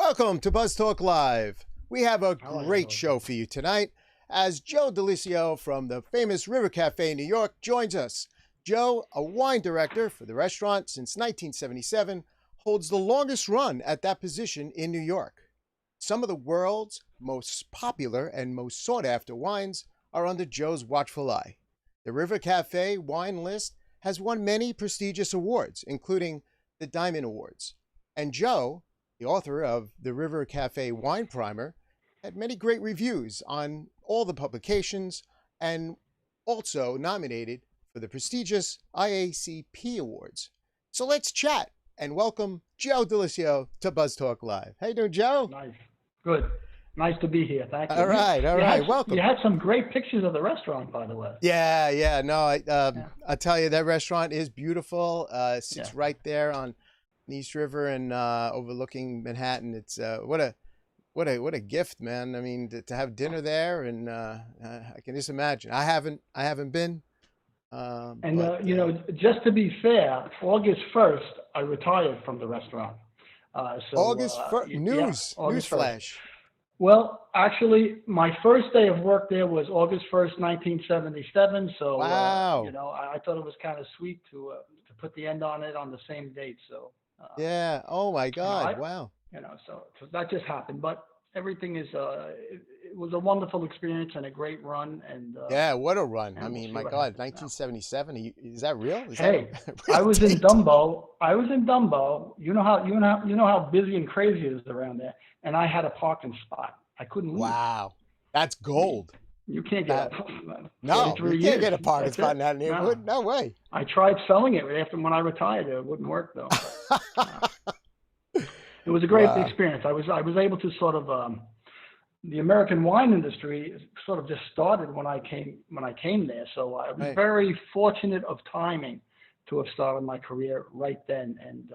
Welcome to Buzz Talk Live. We have a I like great those. show for you tonight as Joe DeLissio from the famous River Cafe in New York joins us. Joe, a wine director for the restaurant since 1977, holds the longest run at that position in New York. Some of the world's most popular and most sought-after wines are under Joe's watchful eye. The River Cafe wine list has won many prestigious awards, including the Diamond Awards. And Joe, the author of the River Cafe Wine Primer, had many great reviews on all the publications and also nominated for the prestigious IACP Awards. So let's chat and welcome Joe DeLissio to Buzz Talk Live. How you doing, Joe? Nice. Good. Nice to be here. Thank you. All right. Welcome. You had some great pictures of the restaurant, by the way. Yeah. No, I tell you, that restaurant is beautiful. Sits right there on East River and overlooking Manhattan. It's what a gift, man. I mean, to have dinner there, and I can just imagine. I haven't been. Just to be fair, August 1st, I retired from the restaurant. August 1st, news flash. Well, actually, my first day of work there was August 1st, 1977. So, wow. I thought it was kind of sweet to put the end on it on the same date. So, yeah. Oh my God. Wow. So that just happened, but everything is, it was a wonderful experience and a great run. And yeah, what a run. I mean, my God, 1977. Is that real? Hey, I was in Dumbo. You know how busy and crazy it is around there. And I had a parking spot. I couldn't leave. Wow. That's gold. You can't get no, you can't get a parking spot in that neighborhood. No way. I tried selling it when I retired. It wouldn't work though. It was a great experience. I was able to sort of the American wine industry sort of just started when I came there. So I was very fortunate of timing to have started my career right then. And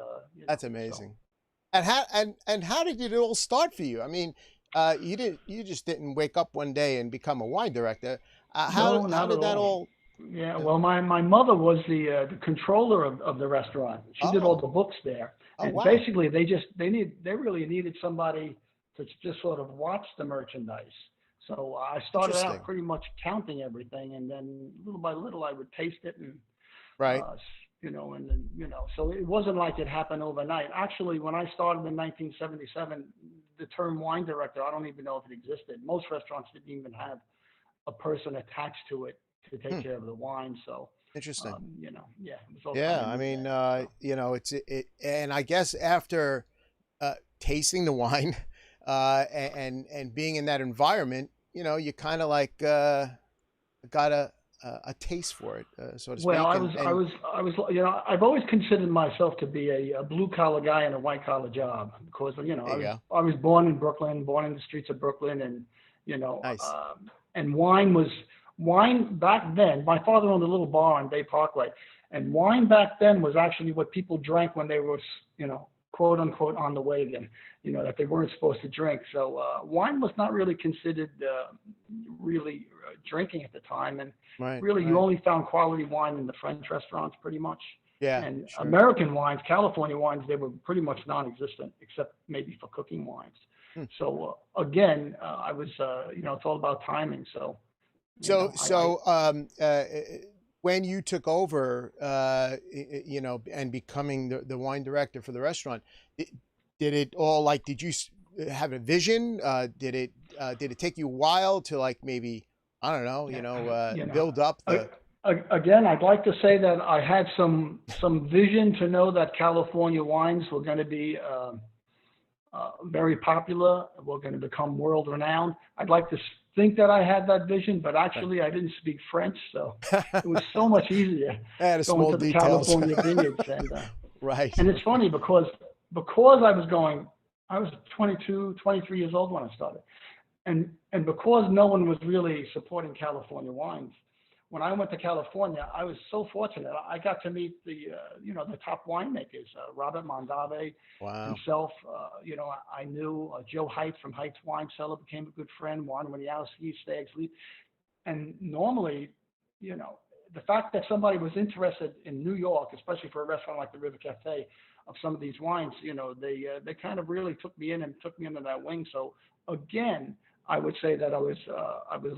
that's amazing. So. And how did it all start for you? I mean, you just didn't wake up one day and become a wine director. How did that all? Yeah, well, my mother was the controller of the restaurant. She did all the books there, and basically they really needed somebody to just sort of watch the merchandise. So I started out pretty much counting everything, and then little by little I would taste it and and then so it wasn't like it happened overnight. Actually, when I started in 1977, the term wine director, I don't even know if it existed. Most restaurants didn't even have a person attached to it to take care of the wine. So interesting. It was all I mean, and I guess after tasting the wine and being in that environment, you kind of like got a taste for it, so to speak. Well, I've always considered myself to be a blue collar guy in a white collar job because I was born in Brooklyn, born in the streets of Brooklyn, and nice. And wine back then. My father owned a little bar on Bay Parkway, and wine back then was actually what people drank when they were quote unquote on the wagon, that they weren't supposed to drink. So wine was not really considered really drinking at the time, and you only found quality wine in the French restaurants pretty much. Yeah. And American wines, California wines, they were pretty much non-existent except maybe for cooking wines. So again, I was it's all about timing. So. When you took over, and becoming the wine director for the restaurant, did it all did you have a vision? Did it take you a while to maybe, I don't know, build up the? Again, I'd like to say that I had some vision to know that California wines were going to be very popular. We're going to become world renowned. I'd like to think that I had that vision, but actually I didn't speak French, so it was so much easier going to the California vineyards. And, right. And it's funny because I was 22, 23 years old when I started. And because no one was really supporting California wines, when I went to California, I was so fortunate. I got to meet the top winemakers, Robert Mondave himself. I knew Joe Height from Height's Wine Cellar, became a good friend. Juan Winiowski, Stag's Leap. And normally, the fact that somebody was interested in New York, especially for a restaurant like the River Cafe, of some of these wines, they kind of really took me in and took me under that wing. So again, I would say that I was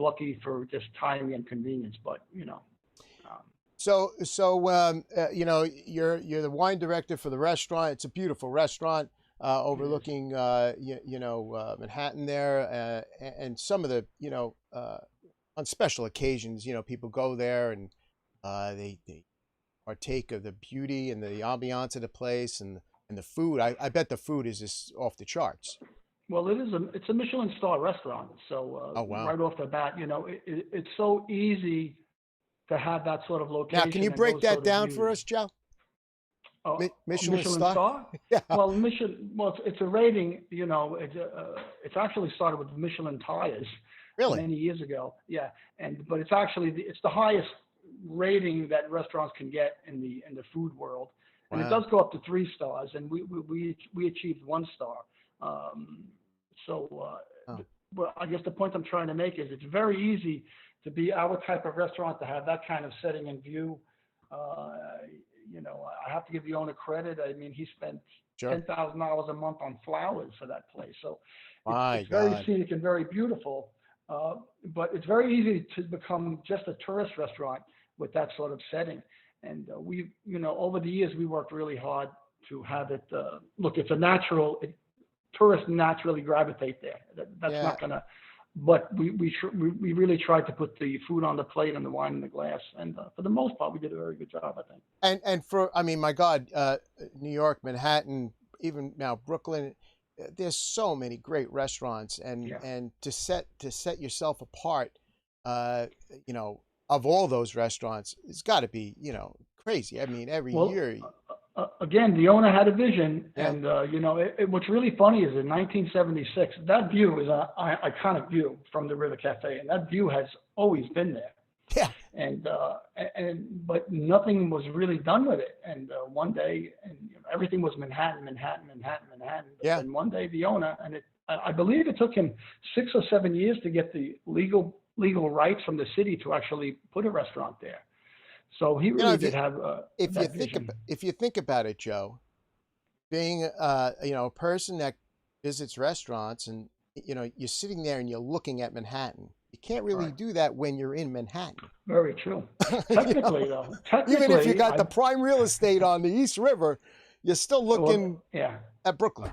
lucky for just timing and convenience, but So, you're the wine director for the restaurant. It's a beautiful restaurant overlooking, Manhattan there, and some of the, on special occasions, people go there and they partake of the beauty and the ambiance of the place and the food. I bet the food is just off the charts. Well, it's a Michelin star restaurant, so oh, wow. Right off the bat, it's so easy to have that sort of location. Now, can you break that down for us, Joe? Michelin star? Yeah. Well, it's a rating. It's actually started with Michelin tires. Really? Many years ago. Yeah, but it's actually it's the highest rating that restaurants can get in the food world, and It does go up to 3 stars, and we achieved 1 star. Well, I guess the point I'm trying to make is it's very easy to be our type of restaurant, to have that kind of setting and view. I have to give the owner credit. I mean, he spent $10,000 a month on flowers for that place, so it's very scenic and very beautiful. But it's very easy to become just a tourist restaurant with that sort of setting. And over the years, we worked really hard to have it. Look, it's a natural. Tourists naturally gravitate there. That's not gonna. But we really tried to put the food on the plate and the wine in the glass, and for the most part, we did a very good job, I think. And my God, New York, Manhattan, even now Brooklyn, there's so many great restaurants, and to set yourself apart, of all those restaurants, it's got to be crazy. I mean, every year. Again, the owner had a vision, and what's really funny is in 1976, that view is an iconic view from the River Cafe, and that view has always been there. Yeah. But nothing was really done with it. And one day, everything was Manhattan. Yeah. And one day, the owner, I believe it took him 6 or 7 years to get the legal rights from the city to actually put a restaurant there. So he really did have if you think about it, Joe, being a person that visits restaurants, and you're sitting there and you're looking at Manhattan. You can't really do that when you're in Manhattan. Very true. Technically, though. Even if you got the prime real estate on the East River, you're still looking at Brooklyn.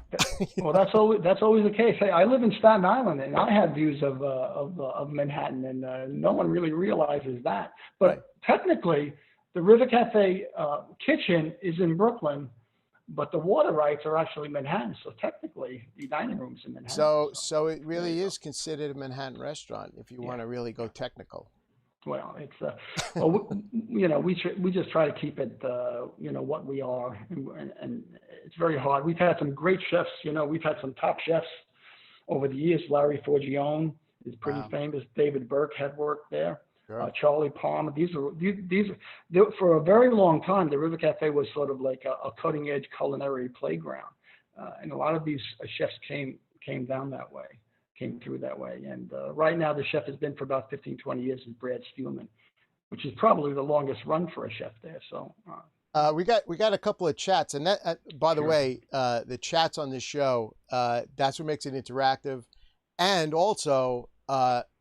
Well, that's always the case. Hey, I live in Staten Island, and I have views of Manhattan, and no one really realizes that. But technically, the River Cafe kitchen is in Brooklyn, but the water rights are actually Manhattan. So technically, the dining room's in Manhattan. So it really is considered a Manhattan restaurant if you want to really go technical. Well, it's we just try to keep it what we are, and it's very hard. We've had some great chefs. We've had some top chefs over the years. Larry Forgione is pretty famous. David Burke had worked there. Sure. Charlie Palmer. These for a very long time, the River Cafe was sort of like a cutting edge culinary playground, and a lot of these chefs came down that way. Came through that way. And right now the chef has been for about 15, 20 years is Brad Steelman, which is probably the longest run for a chef there. So we got a couple of chats, and that by the way, the chats on this show, that's what makes it interactive. And also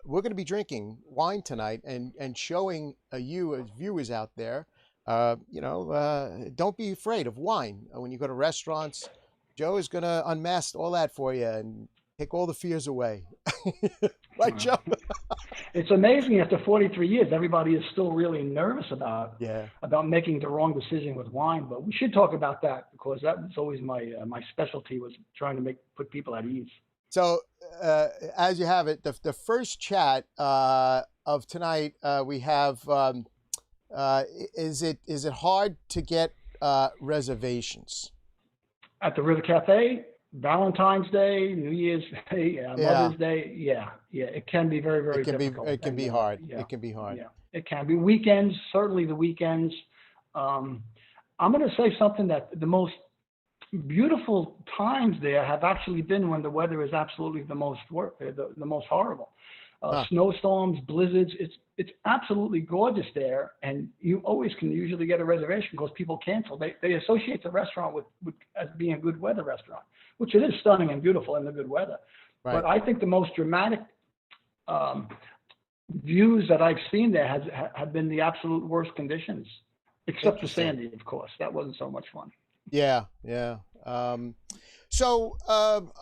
we're going to be drinking wine tonight and showing you as viewers out there, don't be afraid of wine. When you go to restaurants, Joe is going to unmask all that for you and take all the fears away. Right, Joe? It's amazing after 43 years, everybody is still really nervous about making the wrong decision with wine. But we should talk about that, because that was always my specialty, was trying to put people at ease. So as you have it, the first chat of tonight, we have, is it hard to get reservations? At the River Cafe? Valentine's Day, New Year's Day, Mother's Day, it can be very, very difficult. It can be hard. It can be hard. Yeah, it can be. Weekends, certainly the weekends. I'm going to say something that the most beautiful times there have actually been when the weather is absolutely the most horrible. snowstorms, blizzards. It's absolutely gorgeous there, and you always can usually get a reservation because people cancel. They associate the restaurant with as being a good weather restaurant, which it is stunning and beautiful in the good weather. Right. But I think the most dramatic views that I've seen there have been the absolute worst conditions, except for Sandy, of course. That wasn't so much fun. Yeah, yeah.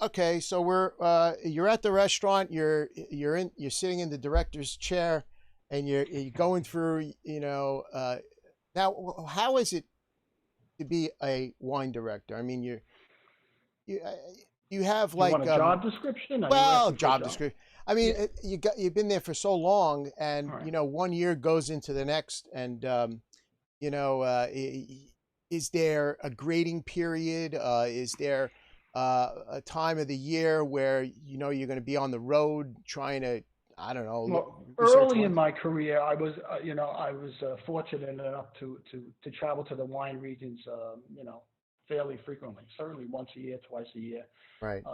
Okay, so you're at the restaurant. You're sitting in the director's chair, and you're going through. Now, how is it to be a wine director? I mean, you have like you want a job description. Well, job description. I mean, yeah. You've been there for so long, and right. 1 year goes into the next, and is there a grading period? Is there a time of the year where you're going to be on the road trying to, I don't know. Well, early in my career, I was fortunate enough to travel to the wine regions, fairly frequently. Certainly once a year, twice a year. Right.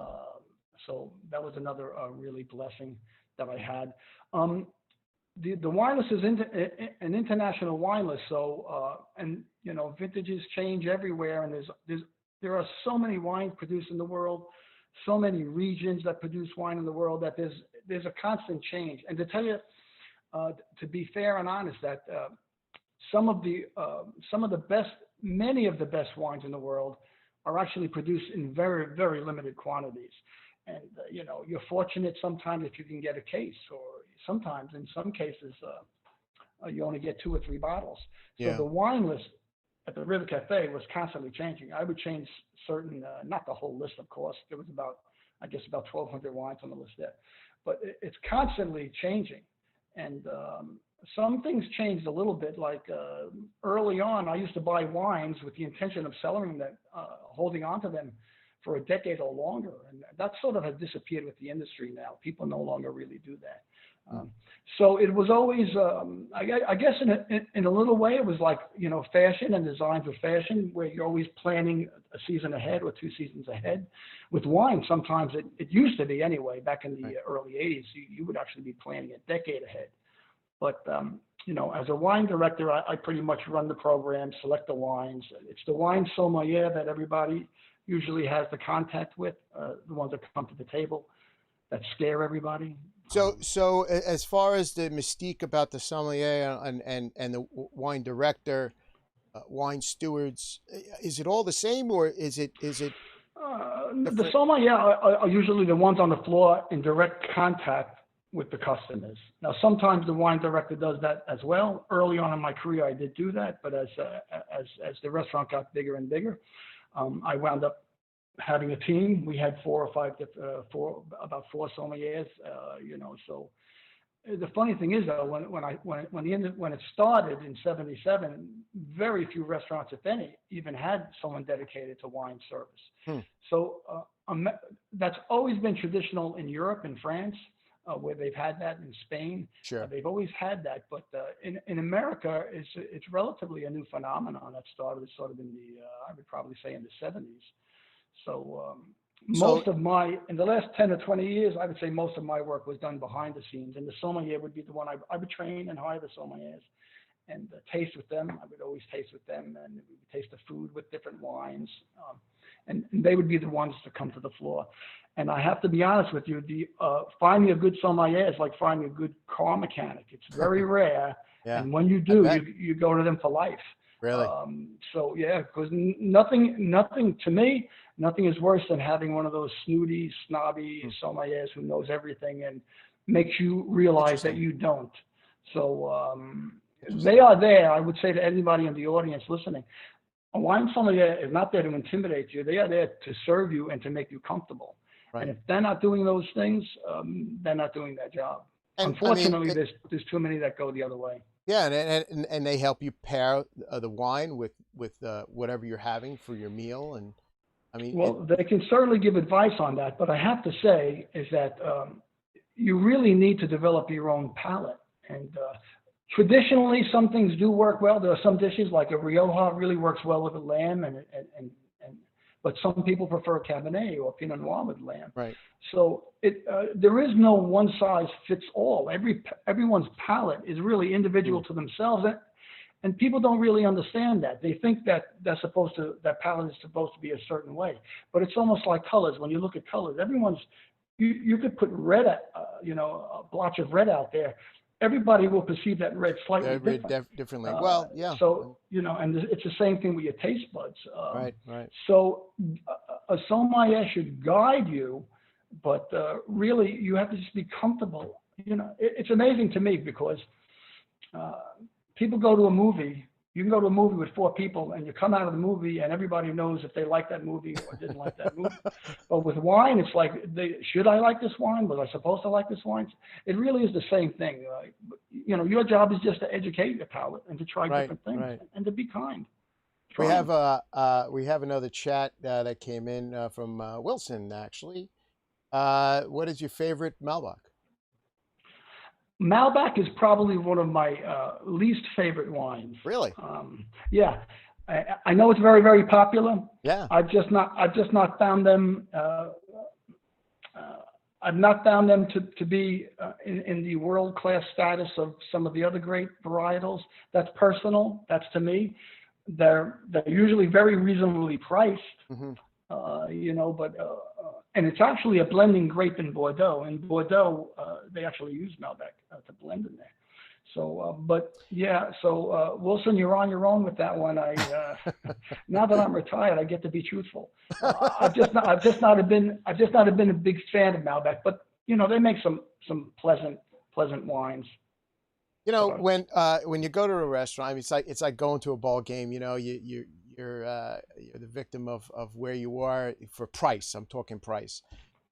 So that was another really blessing that I had. The wine list is an international wine list, so vintages change everywhere, and there are so many wines produced in the world, so many regions that produce wine in the world that there's a constant change. And to tell you, to be fair and honest, that many of the best wines in the world are actually produced in very, very limited quantities. And you're fortunate sometimes if you can get a case, or sometimes in some cases you only get 2 or 3 bottles. So the wine list at the River Cafe was constantly changing. I would change certain, not the whole list, of course. There was about 1,200 wines on the list there, but it's constantly changing. And some things changed a little bit. Like early on, I used to buy wines with the intention of selling them, holding on to them for a decade or longer, and that sort of has disappeared with the industry now. People no longer really do that. So it was always, I guess, in a little way, it was like fashion and designs of fashion, where you're always planning a season ahead or 2 seasons ahead. With wine, sometimes it used to be anyway. Back in the early '80s, you would actually be planning a decade ahead. But as a wine director, I pretty much run the program, select the wines. It's the wine sommelier that everybody usually has the contact with, the ones that come to the table that scare everybody. So as far as the mystique about the sommelier and the wine director, wine stewards, is it all the same, or is it? The sommelier are usually the ones on the floor in direct contact with the customers. Now, sometimes the wine director does that as well. Early on in my career, I did do that, but as the restaurant got bigger and bigger, I wound up having a team. We had 4 or 5, about 4 sommeliers. So the funny thing is, though, when it started in '77, very few restaurants, if any, even had someone dedicated to wine service. So that's always been traditional in Europe and France, where they've had that, in Spain. Sure. They've always had that, but in America, it's relatively a new phenomenon that started sort of in I would probably say in the '70s. So in the last 10 or 20 years, I would say most of my work was done behind the scenes, and the sommelier would be the one I would train and hire the sommeliers and taste with them. I would always taste with them, and we would taste the food with different wines, and they would be the ones to come to the floor. And I have to be honest with you, finding a good sommelier is like finding a good car mechanic. It's very rare, and when you do, you go to them for life. Really? Because nothing to me, nothing is worse than having one of those snooty, snobby sommeliers who knows everything and makes you realize that you don't. So they are there. I would say to anybody in the audience listening, a wine sommelier is not there to intimidate you. They are there to serve you and to make you comfortable. Right. And if they're not doing those things, they're not doing their job. And unfortunately, there's too many that go the other way. Yeah, and they help you pair the wine with whatever you're having for your meal, and they can certainly give advice on that. But I have to say is that you really need to develop your own palate. And traditionally, some things do work well. There are some dishes like a Rioja really works well with a lamb, but some people prefer Cabernet or Pinot Noir with lamb. Right. So there is no one size fits all. Everyone's palate is really individual to themselves, and people don't really understand that. They think that that palate is supposed to be a certain way, but it's almost like colors. When you look at colors, you could put red, a blotch of red out there. Everybody will perceive that red slightly differently. Well, yeah. So, and it's the same thing with your taste buds. Right. So a sommelier should guide you, but really you have to just be comfortable. It's amazing to me because people go to a movie. You can go to a movie with 4 people and you come out of the movie and everybody knows if they like that movie or didn't like that movie. But with wine, it's like, should I like this wine? Was I supposed to like this wine? It really is the same thing. Your job is just to educate your palate and to try different things and to be kind. We have another chat that came in from Wilson, actually. What is your favorite Malbec? Malbec is probably one of my least favorite wines. Really? Yeah, I know it's very, very popular. Yeah. I've just not found them. I've not found them to be in the world-class status of some of the other great varietals. That's personal. That's to me. They're usually very reasonably priced. And it's actually a blending grape in Bordeaux. In Bordeaux, they actually use Malbec to blend in there. So, Wilson, you're on your own with that one. Now that I'm retired, I get to be truthful. I've just not been a big fan of Malbec, but they make some pleasant wines. When you go to a restaurant, I mean, it's like going to a ball game. You're the victim of where you are for price. I'm talking price.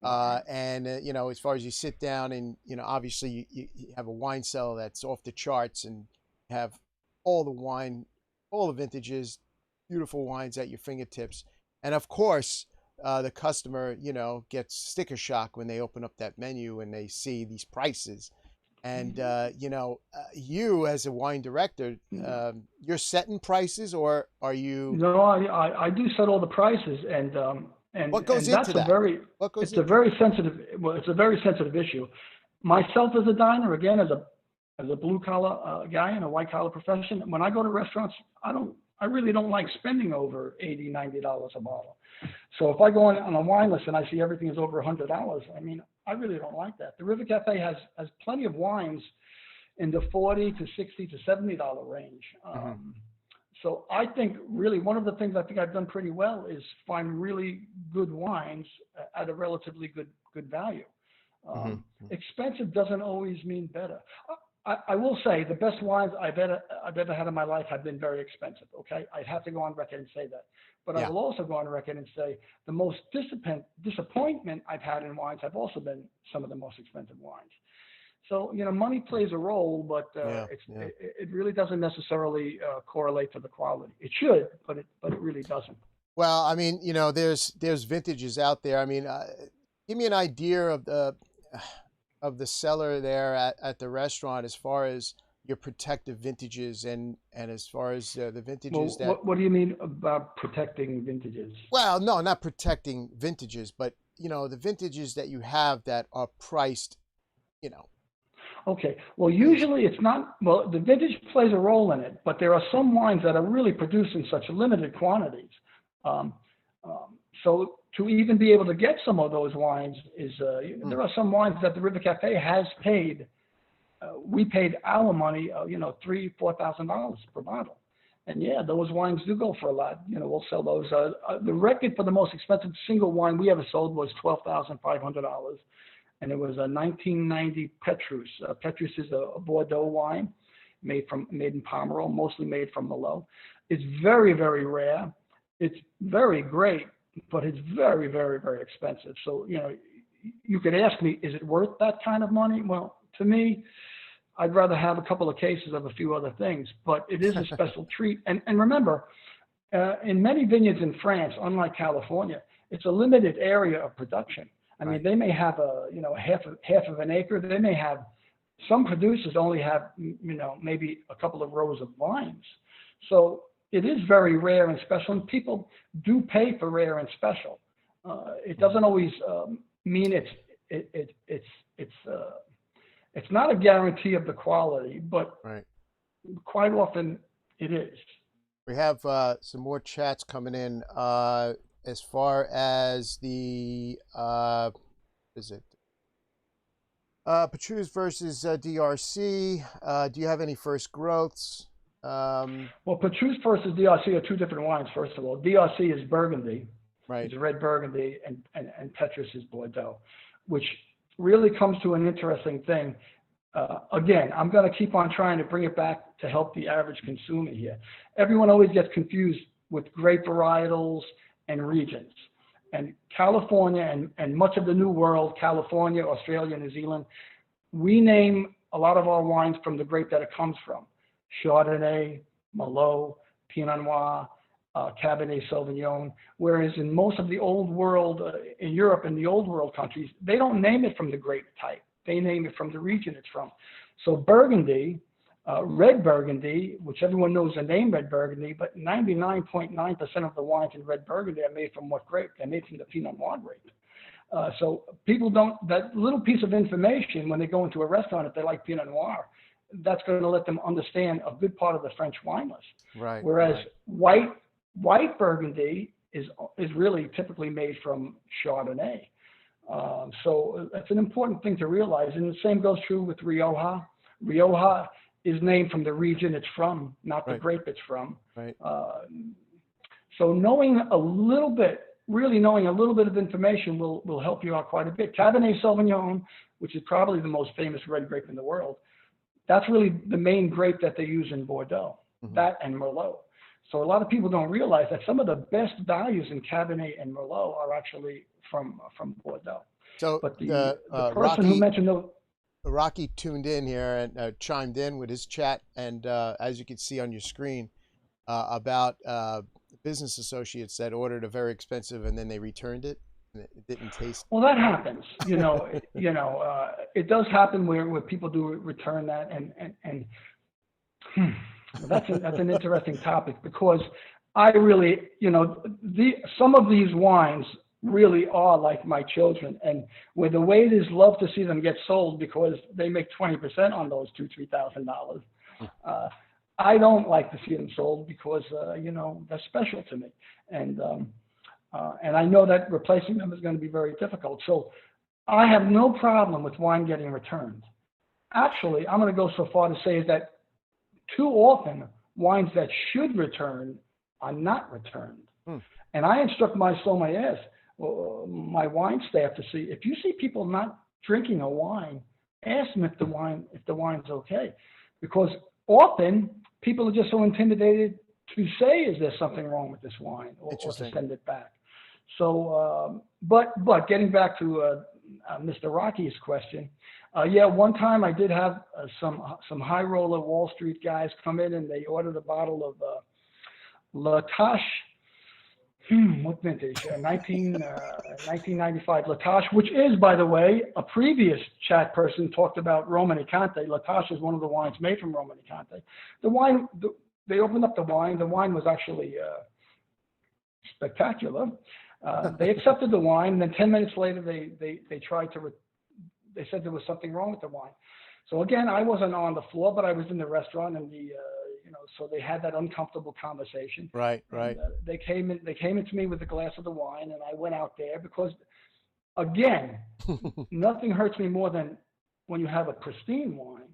As far as you sit down and, obviously you have a wine cellar that's off the charts and have all the wine, all the vintages, beautiful wines at your fingertips. And of course, the customer, gets sticker shock when they open up that menu and they see these prices. And, you as a wine director, you're setting prices, or are you? No, I do set all the prices, and what goes and into that? It's a very sensitive issue. Myself as a diner, again, as a blue collar guy in a white collar profession, when I go to restaurants, I really don't like spending over $80, $90 a bottle. So if I go on a wine list and I see everything is over $100, I mean, I really don't like that. The River Cafe has plenty of wines in the $40 to $60 to $70 range. So I think really one of the things I think I've done pretty well is find really good wines at a relatively good value. Expensive doesn't always mean better. I will say the best wines I've ever had in my life have been very expensive. Okay, I'd have to go on record and say that. But I will also go on record and say the most disappointment I've had in wines have also been some of the most expensive wines. So, money plays a role, but it really doesn't necessarily correlate to the quality. It should, but it really doesn't. Well, I mean, there's vintages out there. I mean, give me an idea of the cellar there at the restaurant as far as your protective vintages and as far as the vintages what do you mean about protecting vintages? Well, no, not protecting vintages, but the vintages that you have that are priced, Okay. Well, usually it's not. Well, the vintage plays a role in it, but there are some wines that are really produced in such limited quantities. So to even be able to get some of those wines is there are some wines that the River Cafe has paid. We paid our money, $3,000-$4,000 per bottle, and those wines do go for a lot. We'll sell those. The record for the most expensive single wine we ever sold was $12,500. And it was a 1990 Petrus. Petrus is a Bordeaux wine made in Pomerol, mostly made from Merlot. It's very, very rare. It's very great, but it's very, very, very expensive. So, you could ask me, is it worth that kind of money? Well, to me, I'd rather have a couple of cases of a few other things, but it is a special treat. And remember, in many vineyards in France, unlike California, it's a limited area of production. I mean, they may have half of an acre. They may have, some producers only have, maybe a couple of rows of vines. So, it is very rare and special, and people do pay for rare and special. It doesn't always mean it's not a guarantee of the quality, but quite often it is. We have some more chats coming in. As far as the is it Petrus versus DRC? Do you have any first growths? Well, Petrus versus DRC are two different wines. First of all, DRC is Burgundy, right? It's red Burgundy, and Petrus is Bordeaux, which really comes to an interesting thing. Again, I'm going to keep on trying to bring it back to help the average consumer here. Everyone always gets confused with grape varietals and regions. And California and much of the New World, California, Australia, New Zealand, we name a lot of our wines from the grape that it comes from. Chardonnay, Merlot, Pinot Noir, Cabernet Sauvignon, whereas in most of the old world, in Europe and the old world countries, they don't name it from the grape type. They name it from the region it's from. So Burgundy, red Burgundy, which everyone knows the name red Burgundy, but 99.9% of the wines in red Burgundy are made from what grape? They're made from the Pinot Noir grape. So people don't, that little piece of information when they go into a restaurant, if they like Pinot Noir, that's going to let them understand a good part of the French wine list. Right. Whereas white Burgundy is really typically made from Chardonnay. So that's an important thing to realize. And the same goes true with Rioja. Rioja is named from the region it's from, not the grape it's from. Right. So knowing a little bit, really knowing a little bit of information will help you out quite a bit. Cabernet Sauvignon, which is probably the most famous red grape in the world, that's really the main grape that they use in Bordeaux, that and Merlot. So a lot of people don't realize that some of the best values in Cabernet and Merlot are actually from Bordeaux. So but the person Rocky, who mentioned those, Rocky tuned in here and chimed in with his chat, and as you can see on your screen, about business associates that ordered a very expensive and then they returned it and it didn't taste. Well, that happens. It does happen where people do return that, and that's an interesting topic, because I really, some of these wines really are like my children, and where the waiters love to see them get sold because they make 20% on those $2,000-$3,000. I don't like to see them sold because they're special to me, and I know that replacing them is going to be very difficult. So I have no problem with wine getting returned. Actually, I'm going to go so far to say that too often wines that should return are not returned. And I instruct my sommeliers, my wine staff, to see if you see people not drinking a wine, ask them if the wine's okay, because often people are just so intimidated to say, is there something wrong with this wine, or to send it back. So, but getting back to Mr. Rocky's question, yeah, one time I did have some high roller Wall Street guys come in, and they ordered a bottle of La Tâche. What vintage? 1995 La Tâche, which is, by the way, a previous chat person talked about Romanée-Conti. La Tâche is one of the wines made from Romanée-Conti. The wine, they opened up the wine. The wine was actually spectacular. They accepted the wine, and then 10 minutes later, they tried to. They said there was something wrong with the wine. So again, I wasn't on the floor, but I was in the restaurant, and so they had that uncomfortable conversation. Right. And, they came into me with a glass of the wine, and I went out there because, again, nothing hurts me more than when you have a pristine wine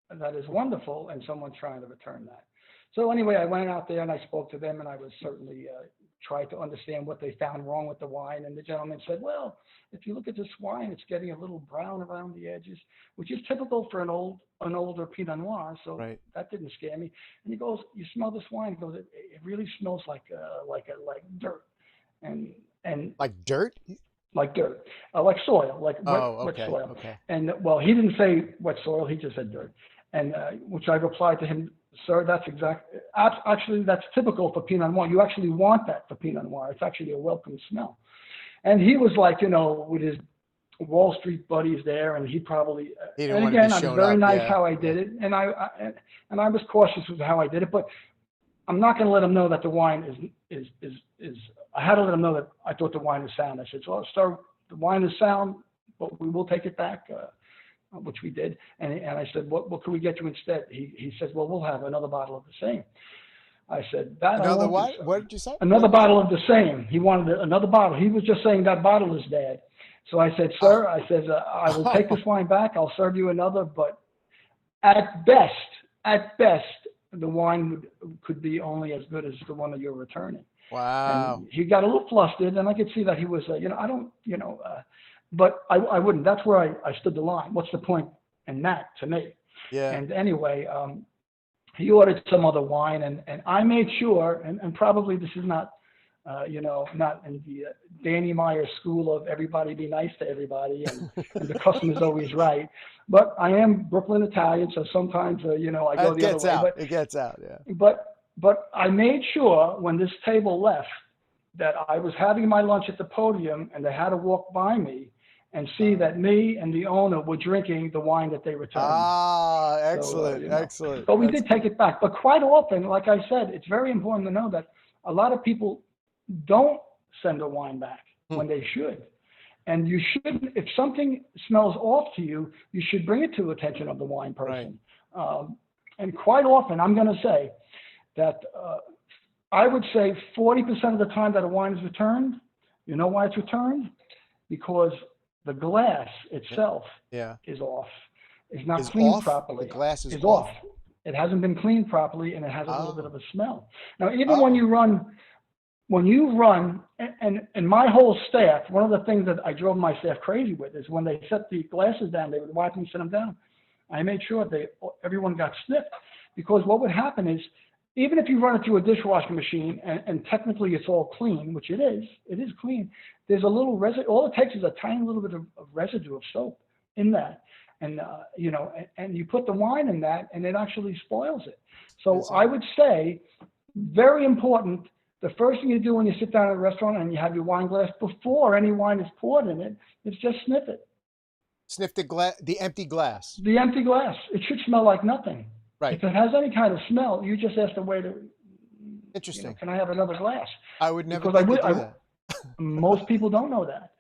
that is wonderful and someone's trying to return that. So anyway, I went out there and I spoke to them, and I was certainly tried to understand what they found wrong with the wine. And the gentleman said, well, if you look at this wine, it's getting a little brown around the edges, which is typical for an older Pinot Noir. So that didn't scare me. And he goes, you smell this wine? He goes, it really smells like dirt. And like dirt? Like dirt, like soil, like wet soil. Okay. And well, he didn't say wet soil. He just said dirt. And which I replied to him, sir, actually, that's typical for Pinot Noir. You actually want that for Pinot Noir. It's actually a welcome smell. And he was like, with his Wall Street buddies there, and he probably, and again, I was very nice how I did it. And I was cautious with how I did it. But I'm not going to let them know that the wine is. I had to let them know that I thought the wine was sound. I said, "So, sir, the wine is sound, but we will take it back," which we did. And I said, "What can we get you instead?" He says, "Well, we'll have another bottle of the same." I said, "That another what? What did you say? Another bottle of the same." He wanted another bottle. He was just saying that bottle is bad. So I said, "Sir," I said, "I will take this wine back. I'll serve you another, but at best, the wine could be only as good as the one that you're returning." Wow. And he got a little flustered, and I could see that he was, I don't, but I wouldn't. That's where I stood the line. What's the point in that to me? Yeah. And anyway, he ordered some other wine, and I made sure, and probably this is not, not in the Danny Meyer school of everybody be nice to everybody, and the customer's always right. But I am Brooklyn Italian, so sometimes, I go the other way. But it gets out, yeah. But I made sure when this table left that I was having my lunch at the podium, and they had to walk by me and see that me and the owner were drinking the wine that they returned. Ah, excellent, so, excellent. But we did take it back. But quite often, like I said, it's very important to know that a lot of people don't send the wine back when they should. And you shouldn't, if something smells off to you, you should bring it to the attention of the wine person. Right. And quite often, I'm going to say that I would say 40% of the time that a wine is returned, you know why it's returned? Because the glass itself is off. It's not cleaned properly. The glass is off. It hasn't been cleaned properly, and it has a little bit of a smell. Now, even when you run, and my whole staff, one of the things that I drove my staff crazy with is when they set the glasses down, they would wipe and set them down. I made sure everyone got sniffed, because what would happen is, even if you run it through a dishwashing machine and technically it's all clean, which it is clean, there's a little residue. All it takes is a tiny little bit of residue of soap in that. And, and you put the wine in that, and it actually spoils it. So I would say, very important, the first thing you do when you sit down at a restaurant and you have your wine glass, before any wine is poured in it, is just sniff it. Sniff the empty glass. The empty glass. It should smell like nothing. Right. If it has any kind of smell, you just ask the waiter. Interesting. Can I have another glass? I would never think to do that. Most people don't know that.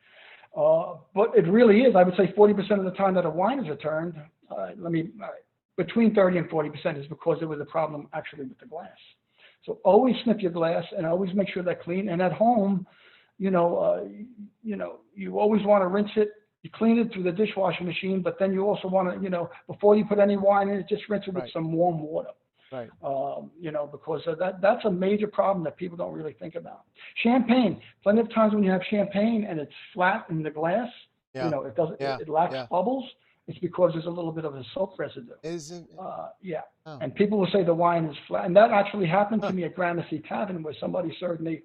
But it really is. I would say 40% of the time that a wine is returned, between 30 and 40% is because there was a problem actually with the glass. So always sniff your glass and always make sure they're clean. And at home, you always want to rinse it. You clean it through the dishwashing machine, but then you also want to, before you put any wine in it, just rinse it with some warm water. Right. Because that's a major problem that people don't really think about. Champagne. Plenty of times when you have champagne and it's flat in the glass, it lacks bubbles. It's because there's a little bit of a soap residue. Isn't? Oh. And people will say the wine is flat, and that actually happened to me at Gramercy Tavern, where somebody served me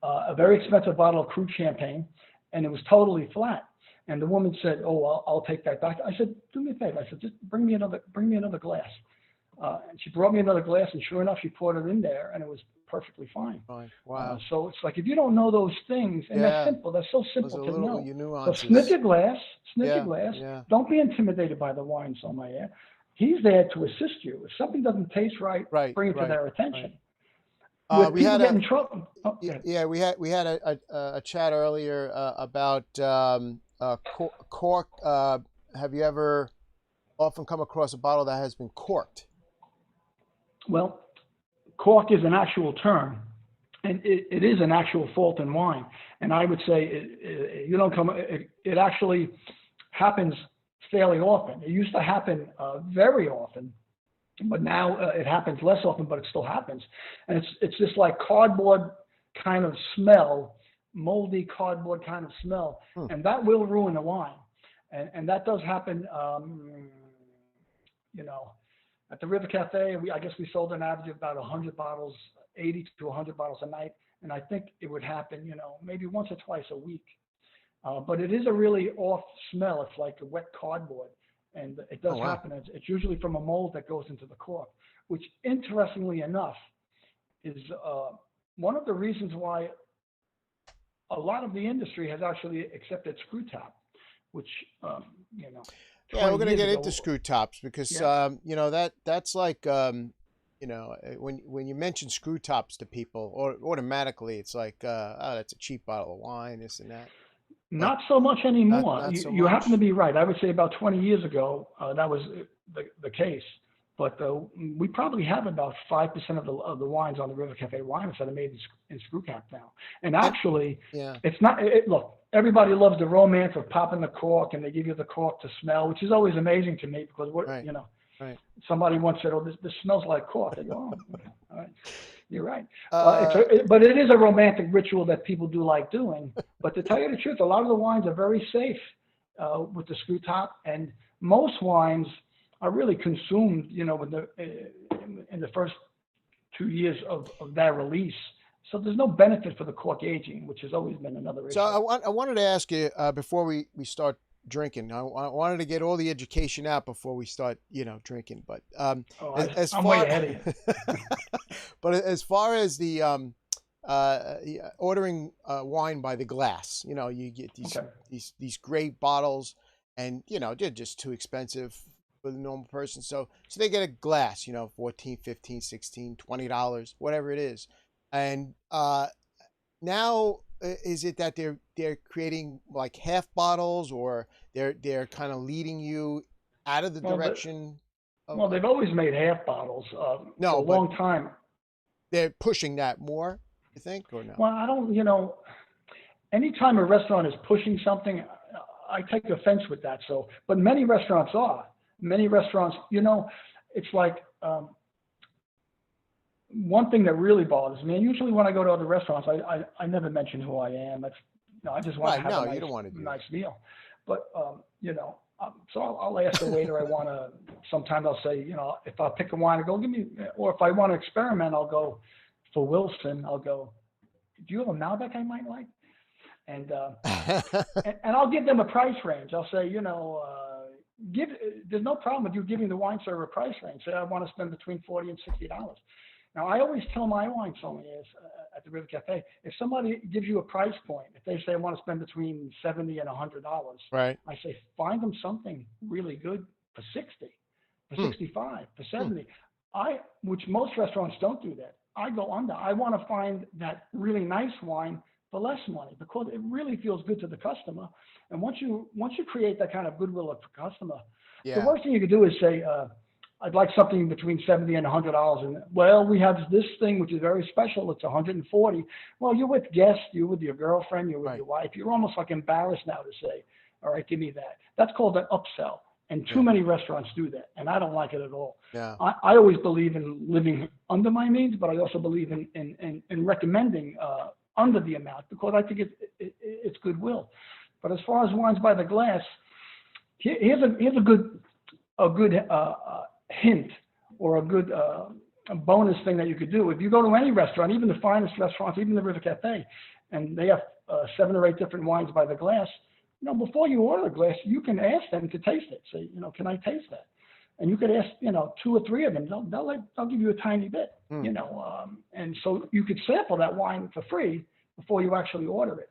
a very expensive bottle of crude champagne, and it was totally flat. And the woman said, "Oh, I'll take that back." I said, "Do me a favor." I said, "Just bring me another glass." And she brought me another glass, and sure enough, she poured it in there, and it was perfectly fine. Wow. So it's like, if you don't know those things, and that's simple. That's so simple to know. So nuances. sniff your glass. Yeah. Don't be intimidated by the wine sommelier. He's there to assist you. If something doesn't taste right, bring it to their attention. We had in trouble. We had a chat earlier about cork. Have you ever often come across a bottle that has been corked? Well, cork is an actual term, and it is an actual fault in wine. And I would say it actually happens fairly often. It used to happen very often, but now it happens less often, but it still happens. And it's just like cardboard kind of smell, moldy cardboard kind of smell, and that will ruin the wine. And that does happen, at the River Cafe. I guess we sold an average of about 100 bottles, 80 to 100 bottles a night. And I think it would happen, maybe once or twice a week. But it is a really off smell. It's like a wet cardboard. And it does happen. It's usually from a mold that goes into the cork, which, interestingly enough, is one of the reasons why a lot of the industry has actually accepted screw top, which, Yeah, we're going to get into screw tops because, that's like, when you mention screw tops to people, or automatically it's like, oh, that's a cheap bottle of wine, this and that. Not so much anymore. Not so you much. happen to be right. I would say about 20 years ago, that was the case. But we probably have about 5% of the wines on the River Cafe wine that are made in screw cap now. And actually, it's not. Look, everybody loves the romance of popping the cork, and they give you the cork to smell, which is always amazing to me because Right. Somebody once said, "Oh, this smells like cork." I go, "Oh, all right, you're right." But it is a romantic ritual that people do like doing. But to tell you the truth, a lot of the wines are very safe with the screw top, and most wines are really consumed, in the first 2 years of that release. So there's no benefit for the cork aging, which has always been another issue. So I wanted to ask you before we start drinking. I wanted to get all the education out before we start, drinking. But I'm way ahead of you. But as far as the ordering wine by the glass, you get these great bottles, and they're just too expensive for the normal person. So they get a glass, $14, $15, $16, $20, whatever it is. And now is it that they're creating like half bottles, or they're kind of leading you out of the direction? They've always made half bottles for a long time. They're pushing that more, you think, or no? Well, I don't, anytime a restaurant is pushing something, I take offense with that. So, but many restaurants are. Many restaurants, it's like one thing that really bothers me. And usually when I go to other restaurants, I never mention who I am. I just want to have a nice meal. But so I'll ask the waiter. I want to. Sometimes I'll say, if I pick a wine, I go, give me. Or if I want to experiment, I'll go for Wilson. I'll go, do you have a Malbec I might like? And and I'll give them a price range. I'll say, there's no problem with you giving the wine server a price range. Say I want to spend between $40 and $60. Now I always tell my wine sommeliers at the River Cafe, if somebody gives you a price point, if they say I want to spend between $70 and $100, right? I say find them something really good for $60, for $65, for $70. Which most restaurants don't do that. I go under. I want to find that really nice wine for less money because it really feels good to the customer. And once you create that kind of goodwill with the customer, the worst thing you could do is say, I'd like something between $70 and $100. And well, we have this thing which is very special. It's $140. Well, you're with guests, you're with your girlfriend, you're with your wife. You're almost like embarrassed now to say, all right, give me that. That's called an upsell. And too many restaurants do that, and I don't like it at all. Yeah. I always believe in living under my means, but I also believe in recommending under the amount because I think it's goodwill. But as far as wines by the glass, here's a good hint or a good a bonus thing that you could do. If you go to any restaurant, even the finest restaurants, even the River Cafe, and they have 7 or 8 different wines by the glass, before you order a glass, you can ask them to taste it. Say, can I taste that? And you could ask, 2 or 3 of them. They'll give you a tiny bit, and so you could sample that wine for free before you actually order it.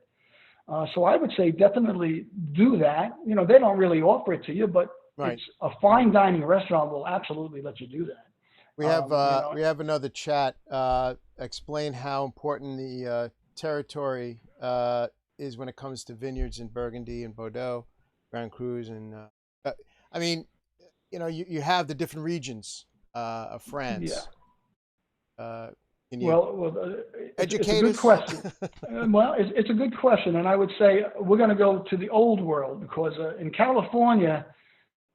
So I would say definitely do that. They don't really offer it to you, but it's a fine dining restaurant will absolutely let you do that. We have another chat. Explain how important the territory is when it comes to vineyards in Burgundy and Bordeaux, Grand Cru, and you have the different regions of France. Yeah. Educate it's a good question. Well, it's a good question, and I would say we're going to go to the old world because in California,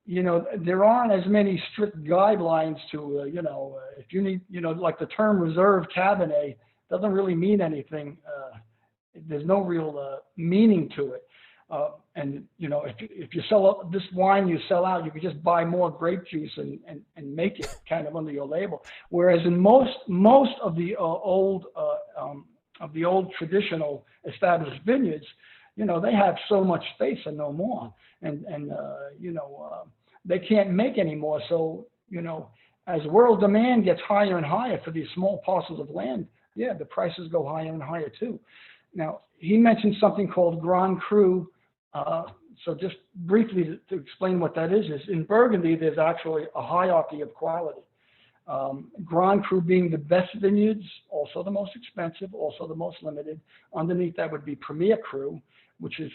there aren't as many strict guidelines to, if you need, like the term reserve Cabernet doesn't really mean anything. There's no real meaning to it. And if you sell this wine, you sell out, you could just buy more grape juice and make it kind of under your label. Whereas in most of the old traditional established vineyards, they have so much space and no more, and they can't make any more. So as world demand gets higher and higher for these small parcels of land, the prices go higher and higher too. Now, he mentioned something called Grand Cru. So just briefly to explain what that is in Burgundy, there's actually a hierarchy of quality. Grand Cru being the best vineyards, also the most expensive, also the most limited. Underneath that would be Premier Cru, which is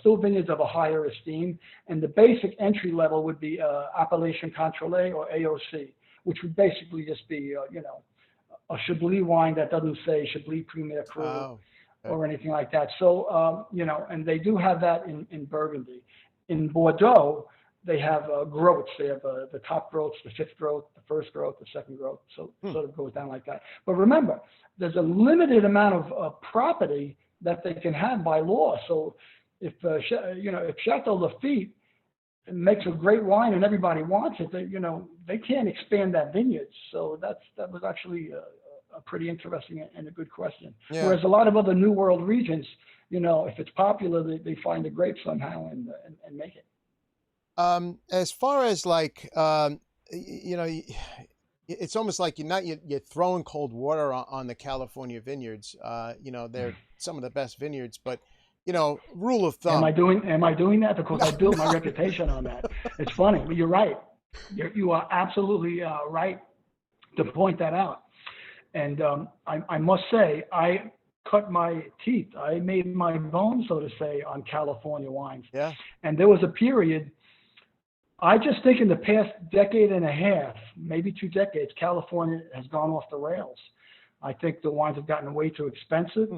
still vineyards of a higher esteem, and the basic entry level would be Appellation Contrôlée or AOC, which would basically just be a Chablis wine that doesn't say Chablis Premier Cru or anything like that. So and they do have that in Burgundy. In Bordeaux, they have growths. They have the top growths, the fifth growth, the first growth, the second growth. So it sort of goes down like that. But remember, there's a limited amount of property that they can have by law. So if Chateau Lafite makes a great wine and everybody wants it, they can't expand that vineyard. So that was actually a pretty interesting and a good question. Yeah. Whereas a lot of other New World regions, if it's popular, they find the grape somehow and make it. As far as it's almost like you're throwing cold water on the California vineyards. They're some of the best vineyards, but rule of thumb. Am I doing that? Because I built my reputation on that. It's funny, but you're right. You are absolutely right to point that out. And I must say, I cut my teeth. I made my bones, so to say, on California wines. Yeah. And there was a period. I just think in the past decade and a half, maybe 2 decades, California has gone off the rails. I think the wines have gotten way too expensive.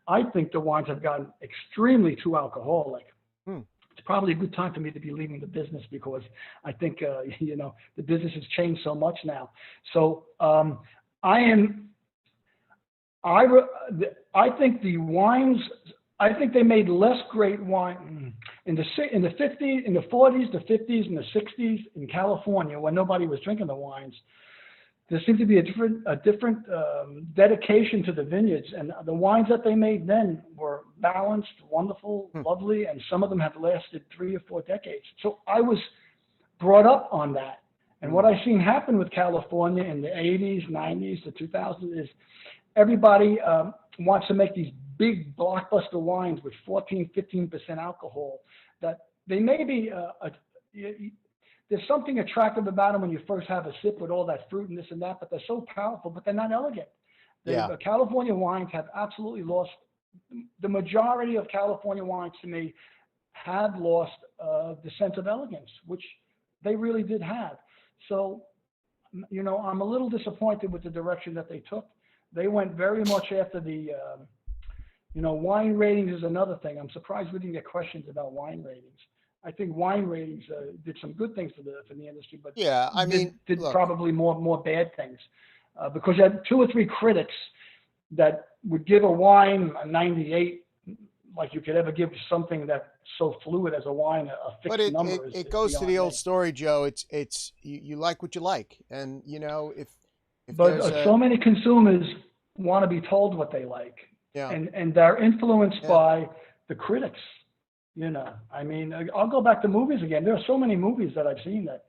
I think the wines have gotten extremely too alcoholic. It's probably a good time for me to be leaving the business because I think, the business has changed so much now. So I think the wines, I think they made less great wine in the 50s, in the 40s, the 50s, and the 60s in California when nobody was drinking the wines. There seemed to be a different dedication to the vineyards, and the wines that they made then were balanced, wonderful, lovely, and some of them have lasted 3 or 4 decades. So I was brought up on that, and what I've seen happen with California in the 80s, 90s, the 2000s is everybody wants to make these big blockbuster wines with 14, 15% alcohol that they may be, there's something attractive about them when you first have a sip with all that fruit and this and that, but they're so powerful, but they're not elegant. The California wines have absolutely lost, the majority of California wines to me have lost the sense of elegance, which they really did have. So, I'm a little disappointed with the direction that they took. They went very much after the, wine ratings is another thing. I'm surprised we didn't get questions about wine ratings. I think wine ratings did some good things for the industry, but did probably more bad things because you had 2 or 3 critics that would give a wine a 98, like you could ever give something that's so fluid as a wine a fixed number. But it goes to the old story, Joe. It's you like what you like, and if but so many consumers want to be told what they like, and they're influenced by the critics. I'll go back to movies again. There are so many movies that I've seen that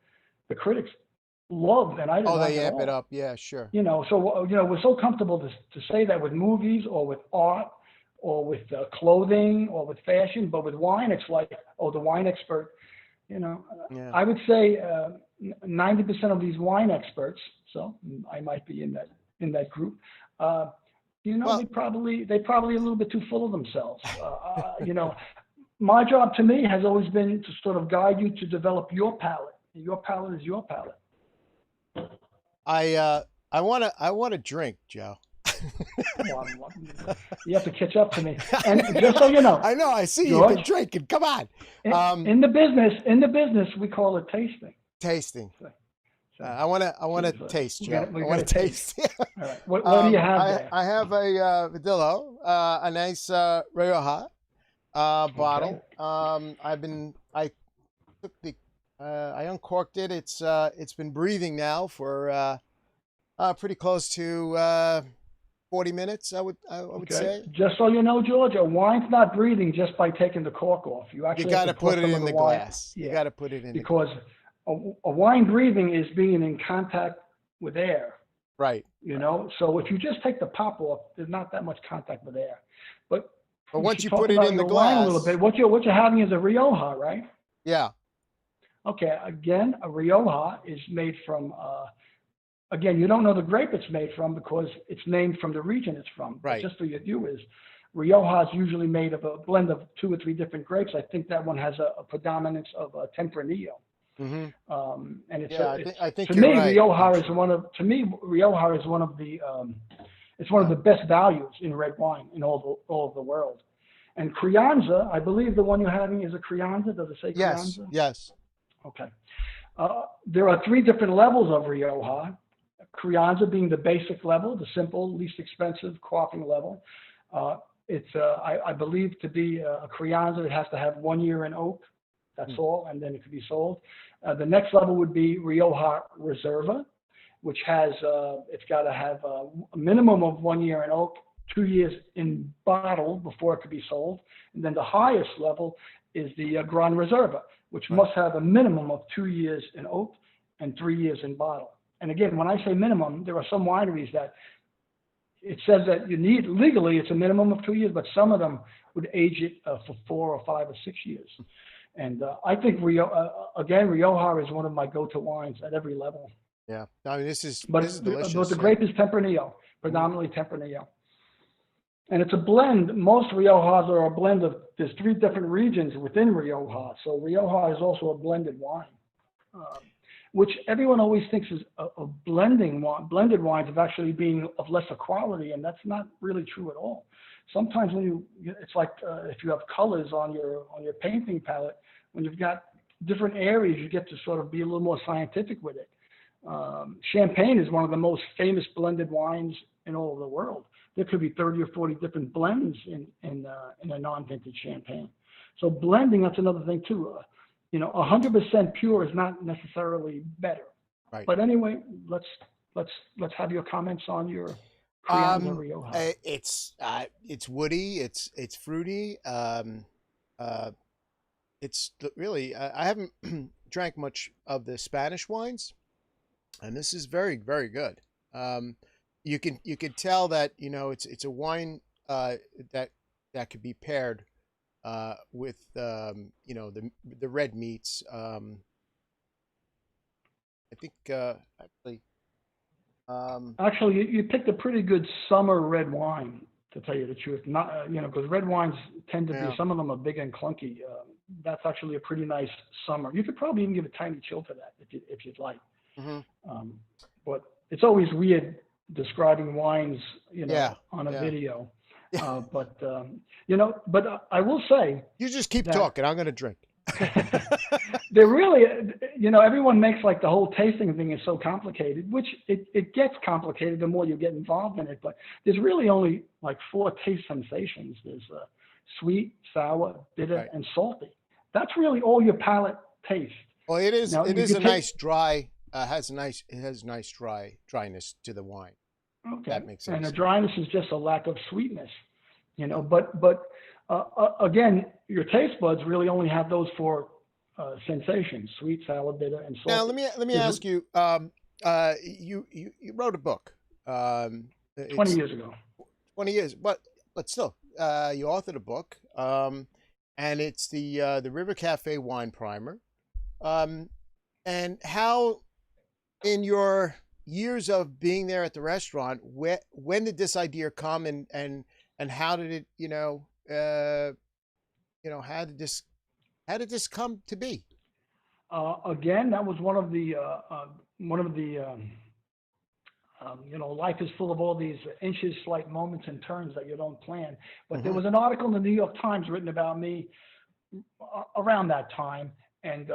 the critics loved, and I didn't. They amp it up. Yeah, sure. So we're so comfortable to say that with movies or with art or with clothing or with fashion, but with wine, it's like, the wine expert. I would say 90% of these wine experts. So I might be in that group. They probably a little bit too full of themselves. My job to me has always been to sort of guide you to develop your palate. Your palate is your palate. I want to drink, Joe. Come on, you have to catch up to me. And just so you know, I know. I see George, you've been drinking. Come on. In the business, we call it tasting. Tasting. So, I want to taste, Joe. I want to taste. All right. What do you have there? I have a Vidillo, a nice Rioja bottle. I uncorked it. It's been breathing now for pretty close to 40 minutes. I would say. Just so you know, George, a wine's not breathing just by taking the cork off. You got to put it in the glass. You got to put it in because a wine breathing is being in contact with air. Right. So if you just take the pop off, there's not that much contact with air. But once you put it in the glass, a little bit, what you're having is a Rioja, right? Yeah. Okay. Again, a Rioja is made from again, you don't know the grape it's made from because it's named from the region it's from. Right. But just for your viewers, Rioja is usually made of a blend of 2 or 3 different grapes. I think that one has a predominance of Tempranillo. Mm-hmm. And it's, yeah, I think to you're me, right. Rioja is one of the it's one of the best values in red wine in all of the world. And Crianza, I believe the one you're having is a Crianza. Does it say Crianza? Yes. Okay. There are 3 different levels of Rioja. Crianza being the basic level, the simple, least expensive quaffing level. I believe to be a Crianza, it has to have 1 year in oak. That's all, and then it could be sold. The next level would be Rioja Reserva, which has it's got to have a minimum of 1 year in oak, 2 years in bottle before it could be sold. And then the highest level is the Gran Reserva, which must have a minimum of 2 years in oak and 3 years in bottle. And again, when I say minimum, there are some wineries that it says that you need, legally, it's a minimum of 2 years, but some of them would age it for 4 or 5 or 6 years. And I think Rioja is one of my go-to wines at every level. Yeah, I mean, this is delicious. But the grape is Tempranillo, predominantly Tempranillo. And it's a blend. Most Riojas are a blend of, there's 3 different regions within Rioja. So Rioja is also a blended wine, which everyone always thinks is a blended wines of actually being of lesser quality. And that's not really true at all. Sometimes it's like if you have colors on your painting palette, when you've got different areas, you get to sort of be a little more scientific with it. Champagne is one of the most famous blended wines in all of the world. There could be 30 or 40 different blends in a non-vintage champagne. So blending, that's another thing too. 100% pure is not necessarily better. Right. But anyway, let's have your comments on your Crianza Rioja. It's woody. It's fruity. It's really I haven't drank much of the Spanish wines, and this is very, very good. You can tell that it's a wine that could be paired with the red meats. I think actually you picked a pretty good summer red wine, to tell you the truth. Not because red wines tend to be, some of them are big and clunky. That's actually a pretty nice summer. You could probably even give a tiny chill to that if you'd like. Mm-hmm. But it's always weird describing wines, on a video. But I will say, you just keep talking. I'm going to drink. They're really, everyone makes like the whole tasting thing is so complicated, which it gets complicated the more you get involved in it. But there's really only like 4 taste sensations. There's sweet, sour, bitter, and salty. That's really all your palate tastes. Well, it is. Now, it is a nice dry. Has nice dryness to the wine. Okay. That makes sense. And the dryness is just a lack of sweetness, But again, your taste buds really only have those 4 sensations: sweet, sour, bitter, and salty. Now let me ask you. You wrote a book. 20 years ago. 20 years, but still, you authored a book, and it's the River Cafe Wine Primer. And how, in your years of being there at the restaurant, when did this idea come, and how did it, how did this come to be? Again, that was one of the life is full of all these inches, slight moments and turns that you don't plan. But there was an article in the New York Times written about me around that time, and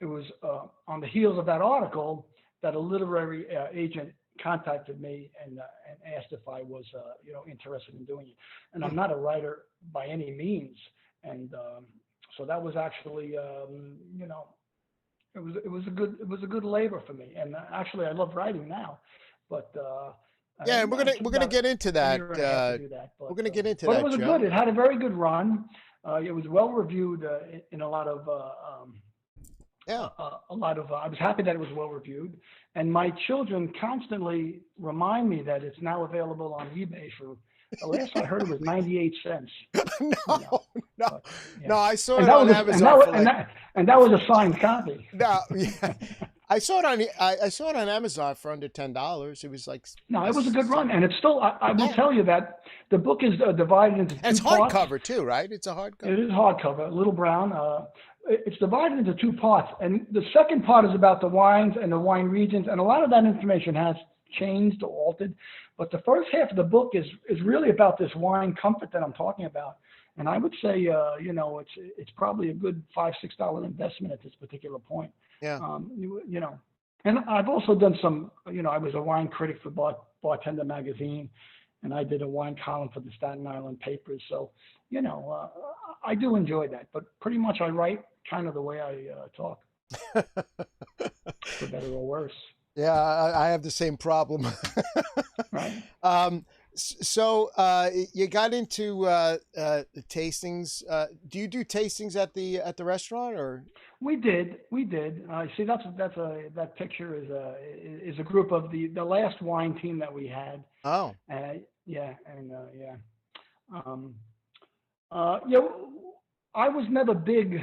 it was on the heels of that article that a literary agent contacted me and asked if I was interested in doing it. And I'm not a writer by any means, and so that was actually it was a good labor for me. And actually, I love writing now, but yeah, we're gonna get into that. We're gonna get into that. But it was good. It had a very good run. It was well reviewed in a lot of. I was happy that it was well reviewed, and my children constantly remind me that it's now available on eBay for. The last I heard it was 98 cents. No, I saw it on Amazon. And that was a signed copy. No, yeah. I saw it on I saw it on Amazon for under $10. It was like No, it was a good run, and it's still. I will yeah. tell you that the book is divided into And it's two parts. hardcover too, right? It's a hardcover. It is hardcover, little brown. It's divided into two parts, and the second part is about the wines and the wine regions, and a lot of that information has changed or altered. But the first half of the book is really about this wine comfort that I'm talking about. And I would say, it's probably a good $5-6 investment at this particular point. Yeah. And I've also done some. I was a wine critic for Bartender Magazine, and I did a wine column for the Staten Island papers. So, I do enjoy that. But pretty much I write kind of the way I talk, for better or worse. Yeah, I have the same problem. Right. So you got into the tastings. Do you do tastings at the restaurant or? We did. See, that picture is a group of the last wine team that we had. Oh. Yeah, and yeah. I was never big.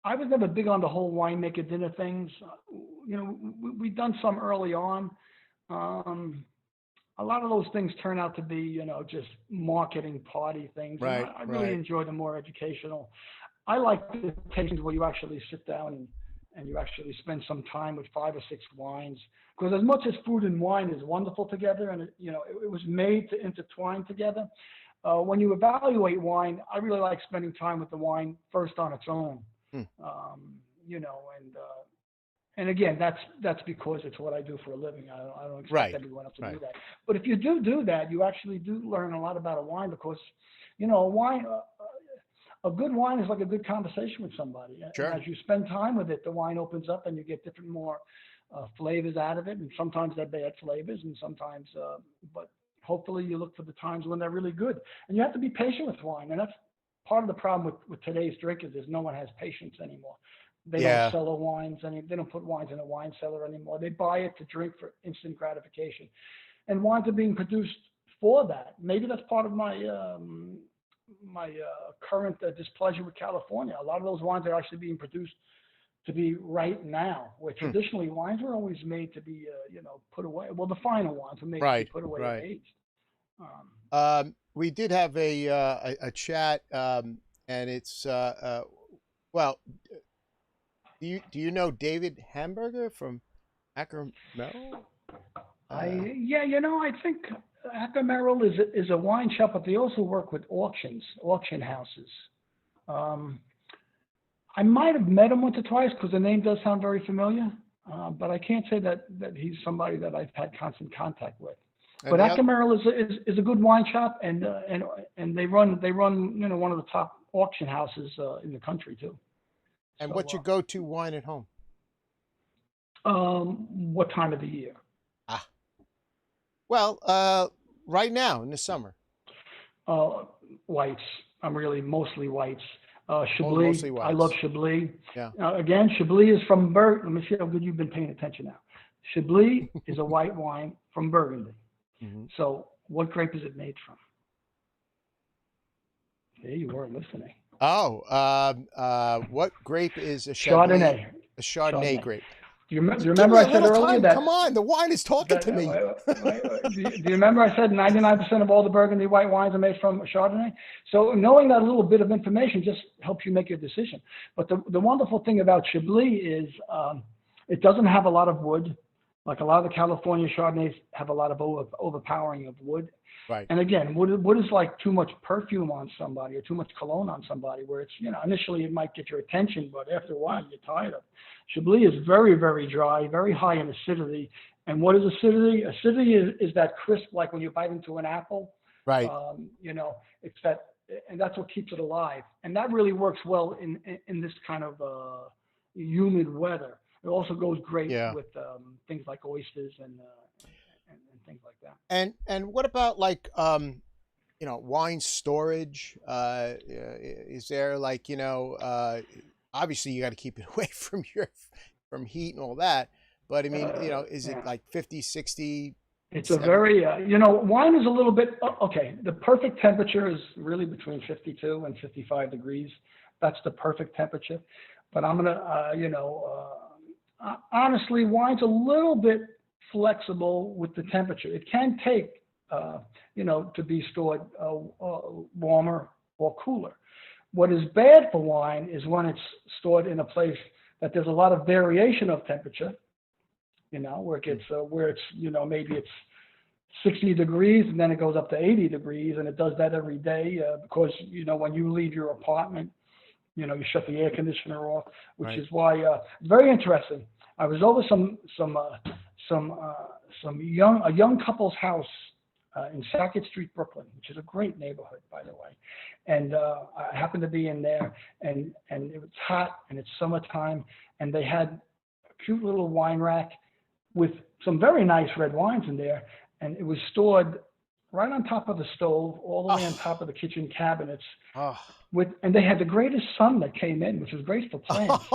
On the whole winemaker dinner things. We've done some early on. A lot of those things turn out to be, just marketing party things. Right. I really enjoy the more educational. I like the tastings where you actually sit down and you actually spend some time with 5 or 6 wines. Because as much as food and wine is wonderful together, and it was made to intertwine together. When you evaluate wine, I really like spending time with the wine first on its own. And again, that's because it's what I do for a living. I don't expect everyone else to do that. But if you do that, you actually do learn a lot about a wine because, a good wine is like a good conversation with somebody. Sure. And as you spend time with it, the wine opens up and you get different more flavors out of it. And sometimes they're bad flavors, and sometimes, but hopefully you look for the times when they're really good. And you have to be patient with wine, and that's part of the problem with today's drinkers is no one has patience anymore. They don't sell the wines, and they don't put wines in a wine cellar anymore. They buy it to drink for instant gratification, and wines are being produced for that. Maybe that's part of my current displeasure with California. A lot of those wines are actually being produced to be right now, where traditionally wines were always made to be put away. Well, the finer wines were made to be put away and aged. We did have a chat, and it's well. Do you know David Hamburger from Acker Merrill? I think Acker Merrill is a wine shop, but they also work with auction houses. I might have met him once or twice because the name does sound very familiar, but I can't say that he's somebody that I've had constant contact with. But Acker Merrill is a good wine shop, and they run one of the top auction houses in the country too. And what's your go-to wine at home? What time of the year? Well, right now in the summer. Whites. I'm really mostly whites. Chablis. Mostly whites. I love Chablis. Yeah. Again, Chablis is from Burgundy. Let me see how good you've been paying attention now. Chablis is a white wine from Burgundy. Mm-hmm. So what grape is it made from? There you were listening. Oh, what grape is a Chablis? A Chardonnay grape. Do you remember I said earlier that? Come on, the wine is talking to me. Do you remember I said 99% of all the Burgundy white wines are made from Chardonnay? So knowing that little bit of information just helps you make your decision. But the wonderful thing about Chablis is it doesn't have a lot of wood. Like a lot of the California Chardonnays have a lot of overpowering of wood. Right. And again, wood is like too much perfume on somebody or too much cologne on somebody, where it's, initially it might get your attention, but after a while you're tired of it. Chablis is very, very dry, very high in acidity. And what is acidity? Acidity is that crisp, like when you bite into an apple. Right. It's that, and that's what keeps it alive. And that really works well in this kind of humid weather. It also goes great with things like oysters and things like that. And what about like wine storage? Is there like obviously you got to keep it away from heat and all that, but I mean is it like 50, 60? It's 70? A very wine is a little bit okay. The perfect temperature is really between 52 and 55 degrees. That's the perfect temperature. But I'm gonna honestly, wine's a little bit flexible with the temperature. It can take, to be stored warmer or cooler. What is bad for wine is when it's stored in a place that there's a lot of variation of temperature, where it gets, where it's, maybe it's 60 degrees and then it goes up to 80 degrees, and it does that every day because, when you leave your apartment, you shut the air conditioner off, which right. is why it's very interesting. I was over a young couple's house in Sackett Street, Brooklyn, which is a great neighborhood, by the way. And I happened to be in there, and it was hot, and it's summertime, and they had a cute little wine rack with some very nice red wines in there, and it was stored right on top of the stove, all the way on top of the kitchen cabinets. And they had the greatest sun that came in, which was great for plants.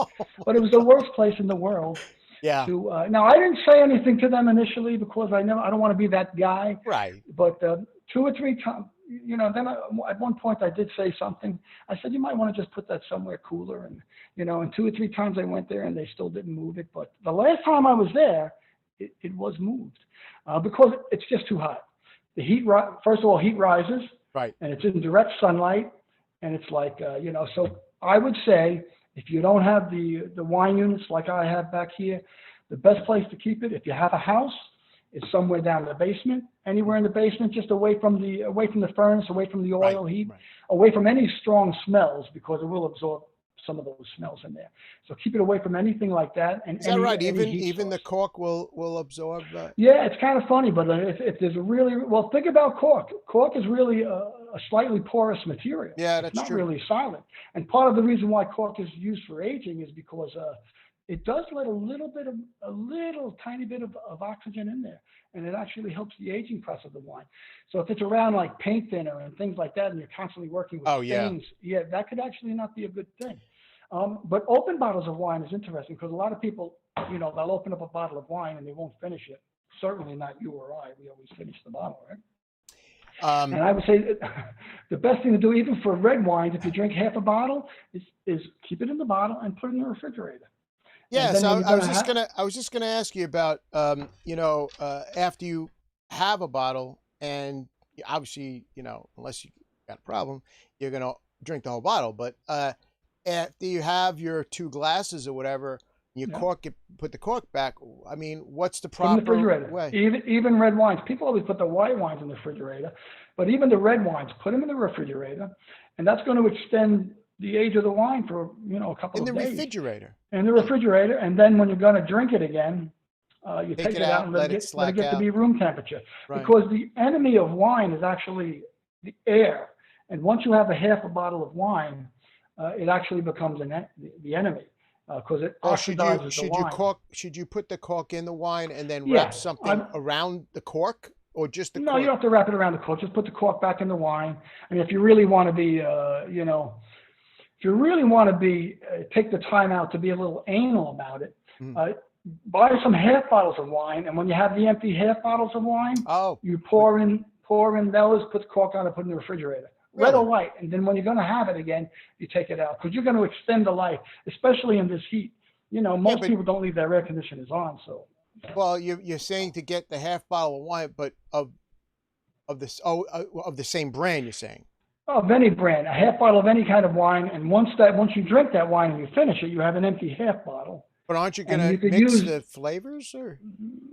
But it was the worst place in the world. Yeah. Now, I didn't say anything to them initially because I don't want to be that guy. Right. But 2 or 3 times, then at one point I did say something. I said, you might want to just put that somewhere cooler. And, and 2 or 3 times I went there and they still didn't move it. But the last time I was there, it was moved because it's just too hot. The heat, first of all, heat rises. Right. And it's in direct sunlight. And it's like, so I would say, if you don't have the wine units like I have back here, the best place to keep it, if you have a house, is somewhere down in the basement, anywhere in the basement, just away from the furnace, away from the oil heat, away from any strong smells, because it will absorb some of those smells in there. So keep it away from anything like that. And is that right? Even the cork will absorb that? Yeah, it's kind of funny, but if there's think about cork. Cork is really a slightly porous material. Yeah, that's true. It's not true. really silent. And part of the reason why cork is used for aging is because it does let a little tiny bit of oxygen in there, and it actually helps the aging process of the wine. So if it's around like paint thinner and things like that, and you're constantly working with stains, that could actually not be a good thing. But open bottles of wine is interesting because a lot of people, they'll open up a bottle of wine and they won't finish it. Certainly not you or I. We always finish the bottle, right? And I would say the best thing to do, even for red wines, if you drink half a bottle, is keep it in the bottle and put it in the refrigerator. Yeah, so I was just gonna ask you about after you have a bottle, and obviously unless you got a problem, you're gonna drink the whole bottle. But after you have your 2 glasses or whatever, you put the cork back. I mean, what's the proper way? Even red wines. People always put the white wines in the refrigerator, but even the red wines, put them in the refrigerator, and that's going to extend the age of the wine for a couple of days. In the refrigerator. In the refrigerator, and then when you're going to drink it again, you take it out and let it get to be room temperature. Right. Because the enemy of wine is actually the air, and once you have a half a bottle of wine, it actually becomes the enemy because it oxidizes the wine. Should you put the cork in the wine and then wrap something around the cork, or just the cork? No, you don't have to wrap it around the cork. Just put the cork back in the wine. And if you really want to be, take the time out to be a little anal about it, buy some half bottles of wine, and when you have the empty half bottles of wine, you pour in those, put the cork on, and put it in the refrigerator. Really? Red or white, and then when you're going to have it again, you take it out because you're going to extend the life, especially in this heat. Most people don't leave their air conditioners on. So, well, you're saying to get the half bottle of wine, but of the same brand, you're saying? Of any brand, a half bottle of any kind of wine, and once you drink that wine and you finish it, you have an empty half bottle. But aren't you going to mix the flavors, or?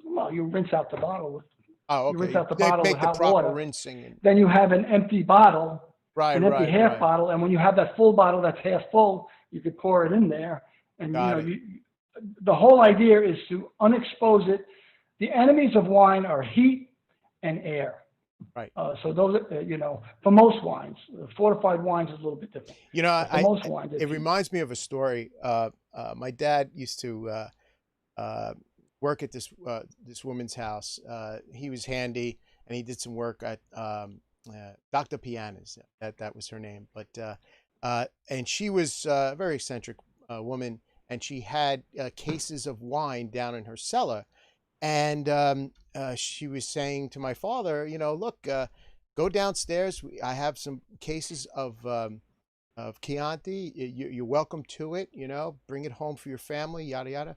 Well, you rinse out the bottle. Okay. You rinse out the bottle with hot water. Rinsing. Then you have an empty bottle. An empty half bottle, and when you have that full bottle that's half full, you could pour it in there. And the whole idea is to unexpose it. The enemies of wine are heat and air. Right. So those, for most wines, fortified wines is a little bit different. For most wines, it reminds me of a story. My dad used to work at this woman's house. He was handy, and he did some work at Dr. Piana's. That was her name. But and she was a very eccentric woman, and she had cases of wine down in her cellar. And she was saying to my father, look, go downstairs. I have some cases of Chianti. You're welcome to it. Bring it home for your family. Yada yada.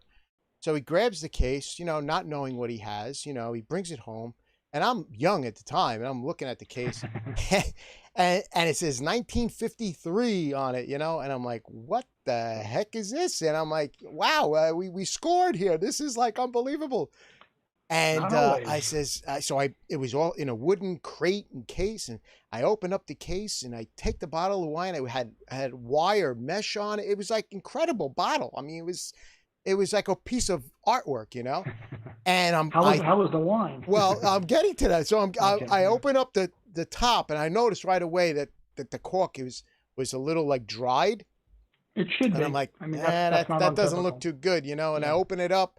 So he grabs the case, not knowing what he has. He brings it home, and I'm young at the time, and I'm looking at the case, and it says 1953 on it, and I'm like, what the heck is this? And I'm like, wow, we scored here. This is like unbelievable. And I says, it was all in a wooden crate and case, and I open up the case and I take the bottle of wine. I had wire mesh on it. It was like incredible bottle. I mean, it was like a piece of artwork, And how was the wine? Well, I'm getting to that. So I open up the top, and I noticed right away that the cork was a little like dried. It should be. And I'm like, that doesn't look too good, And I open it up.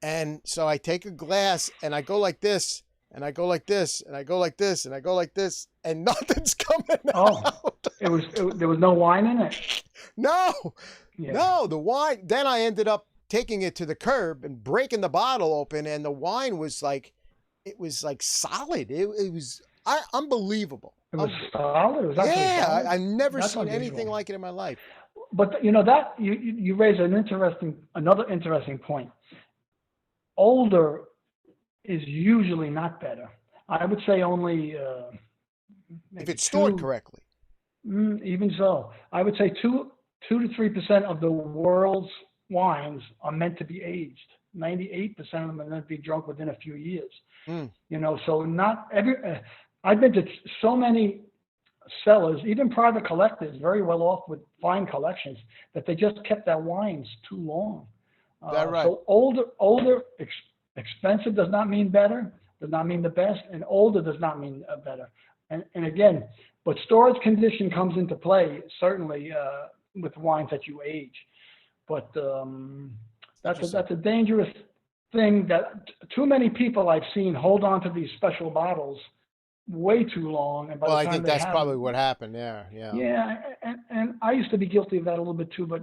And so I take a glass and I go like this, and I go like this, and I go like this, and I go like this, and nothing's coming out. There was no wine in it? No, no, the wine. Then I ended up taking it to the curb and breaking the bottle open, and the wine was like, solid. It was unbelievable. It was solid? It was actually solid? I've never seen anything like it in my life. But that you raise another interesting point. Older is usually not better. I would say only if it's stored correctly. Even so, I would say 2 to 3% of the world's wines are meant to be aged. 98% of them are meant to be drunk within a few years. So not every. I've been to so many sellers, even private collectors, very well off with fine collections, that they just kept their wines too long. That right. So older, expensive does not mean better, does not mean the best, and older does not mean better. And again, but storage condition comes into play certainly with wines that you age. But that's a dangerous thing that too many people I've seen hold on to these special bottles way too long. And I think that's probably what happened there. Yeah. Yeah, and I used to be guilty of that a little bit too. But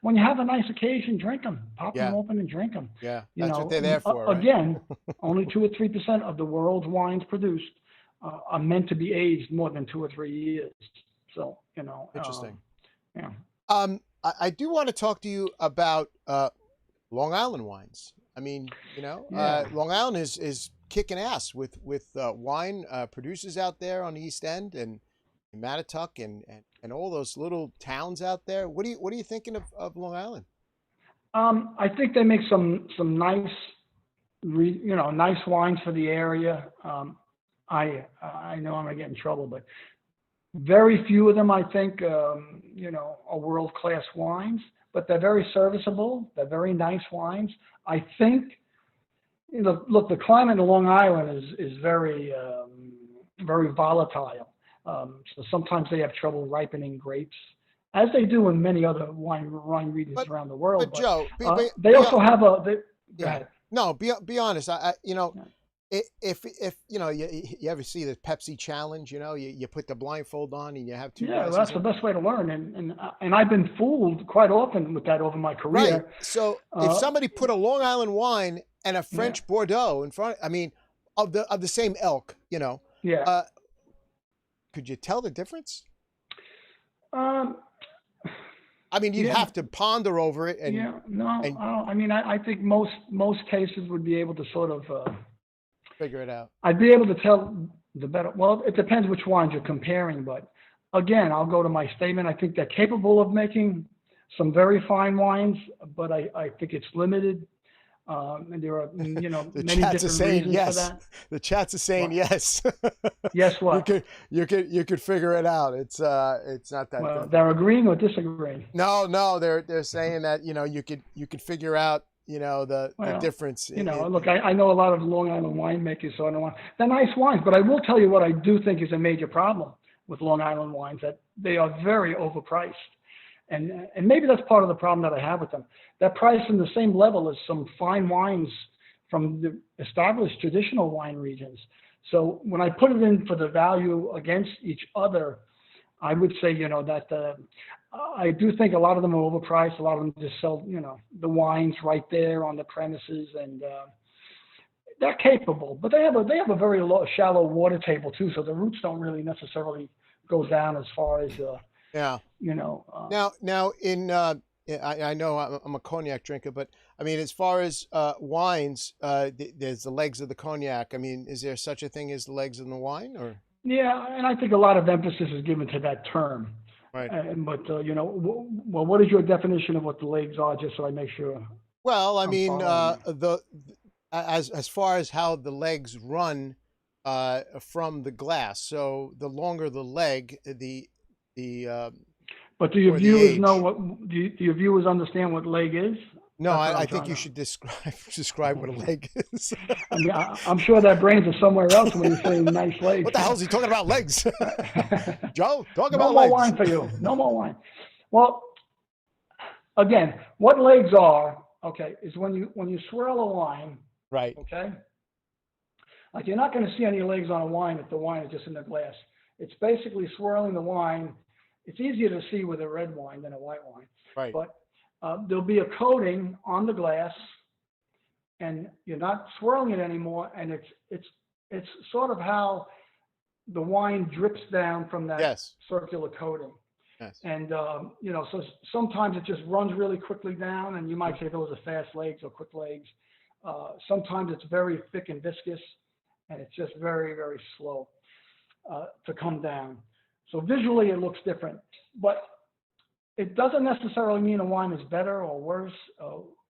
when you have a nice occasion, drink them. Pop them open and drink them. Yeah, that's what they're there for. Right? Again, only 2 or 3% of the world's wines produced are meant to be aged more than 2 or 3 years. So interesting. Yeah. I do want to talk to you about Long Island wines. I mean, Long Island is kicking ass with wine producers out there on the East End and in Mattatuck and all those little towns out there. What are you thinking of Long Island? I think they make some nice, nice wines for the area. I know I'm gonna get in trouble, but very few of them I think are world-class wines, but they're very serviceable. They're very nice wines. I think. Look, the climate in Long Island is very, very volatile. So sometimes they have trouble ripening grapes, as they do in many other wine regions around the world. But Joe, they also have a. No, be honest. If you ever see the Pepsi challenge, you put the blindfold on and you have 2 glasses. Yeah, that's the best way to learn, and I've been fooled quite often with that over my career. Right. So if somebody put a Long Island wine and a French Bordeaux in front, of the same ilk, could you tell the difference? You'd have to ponder over it. I think most cases would be able to sort of figure it out. I'd be able to tell the better. Well, it depends which wines you're comparing, but again, I'll go to my statement. I think they're capable of making some very fine wines, but I think it's limited. And there are, many different reasons for that. The chat's is saying yes. Yes, what? You could figure it out. It's not that. Well, good. They're agreeing or disagreeing. No, they're saying that you could figure out the difference. Look, I know a lot of Long Island winemakers, so I don't want. They're nice wines, but I will tell you what I do think is a major problem with Long Island wines, that they are very overpriced. And maybe that's part of the problem that I have with them. They're priced in the same level as some fine wines from the established traditional wine regions. So when I put it in for the value against each other, I would say, that I do think a lot of them are overpriced. A lot of them just sell, the wines right there on the premises, and they're capable. But they have a very shallow water table too, so the roots don't really necessarily go down as far as. Yeah. Now I know I'm a cognac drinker, but I mean, as far as wines, there's the legs of the cognac. I mean, is there such a thing as the legs in the wine, or? Yeah, and I think a lot of emphasis is given to that term. Right. But well, what is your definition of what the legs are, just so I make sure Well, I I'm mean, following you? as far as how the legs run from the glass. So the longer the leg, the But do your or the viewers know age. what? Do your viewers understand what leg is? No, That's what I I'm think trying you to. should describe what a leg is. I mean, I'm sure their brains are somewhere else when you're saying nice legs. What the hell is he talking about legs? Joe, talk No about more legs. wine for you. No more wine. Well, again, what legs are, okay, is when you swirl a wine, Right. okay? Like you're not going to see any legs on a wine if the wine is just in the glass. It's basically swirling the wine. It's easier to see with a red wine than a white wine. Right. But there'll be a coating on the glass, and you're not swirling it anymore. And it's sort of how the wine drips down from that Yes. circular coating. Yes. And so sometimes it just runs really quickly down, and you might say those are fast legs or quick legs. Sometimes it's very thick and viscous, and it's just very, very slow to come down. So visually it looks different, but it doesn't necessarily mean a wine is better or worse,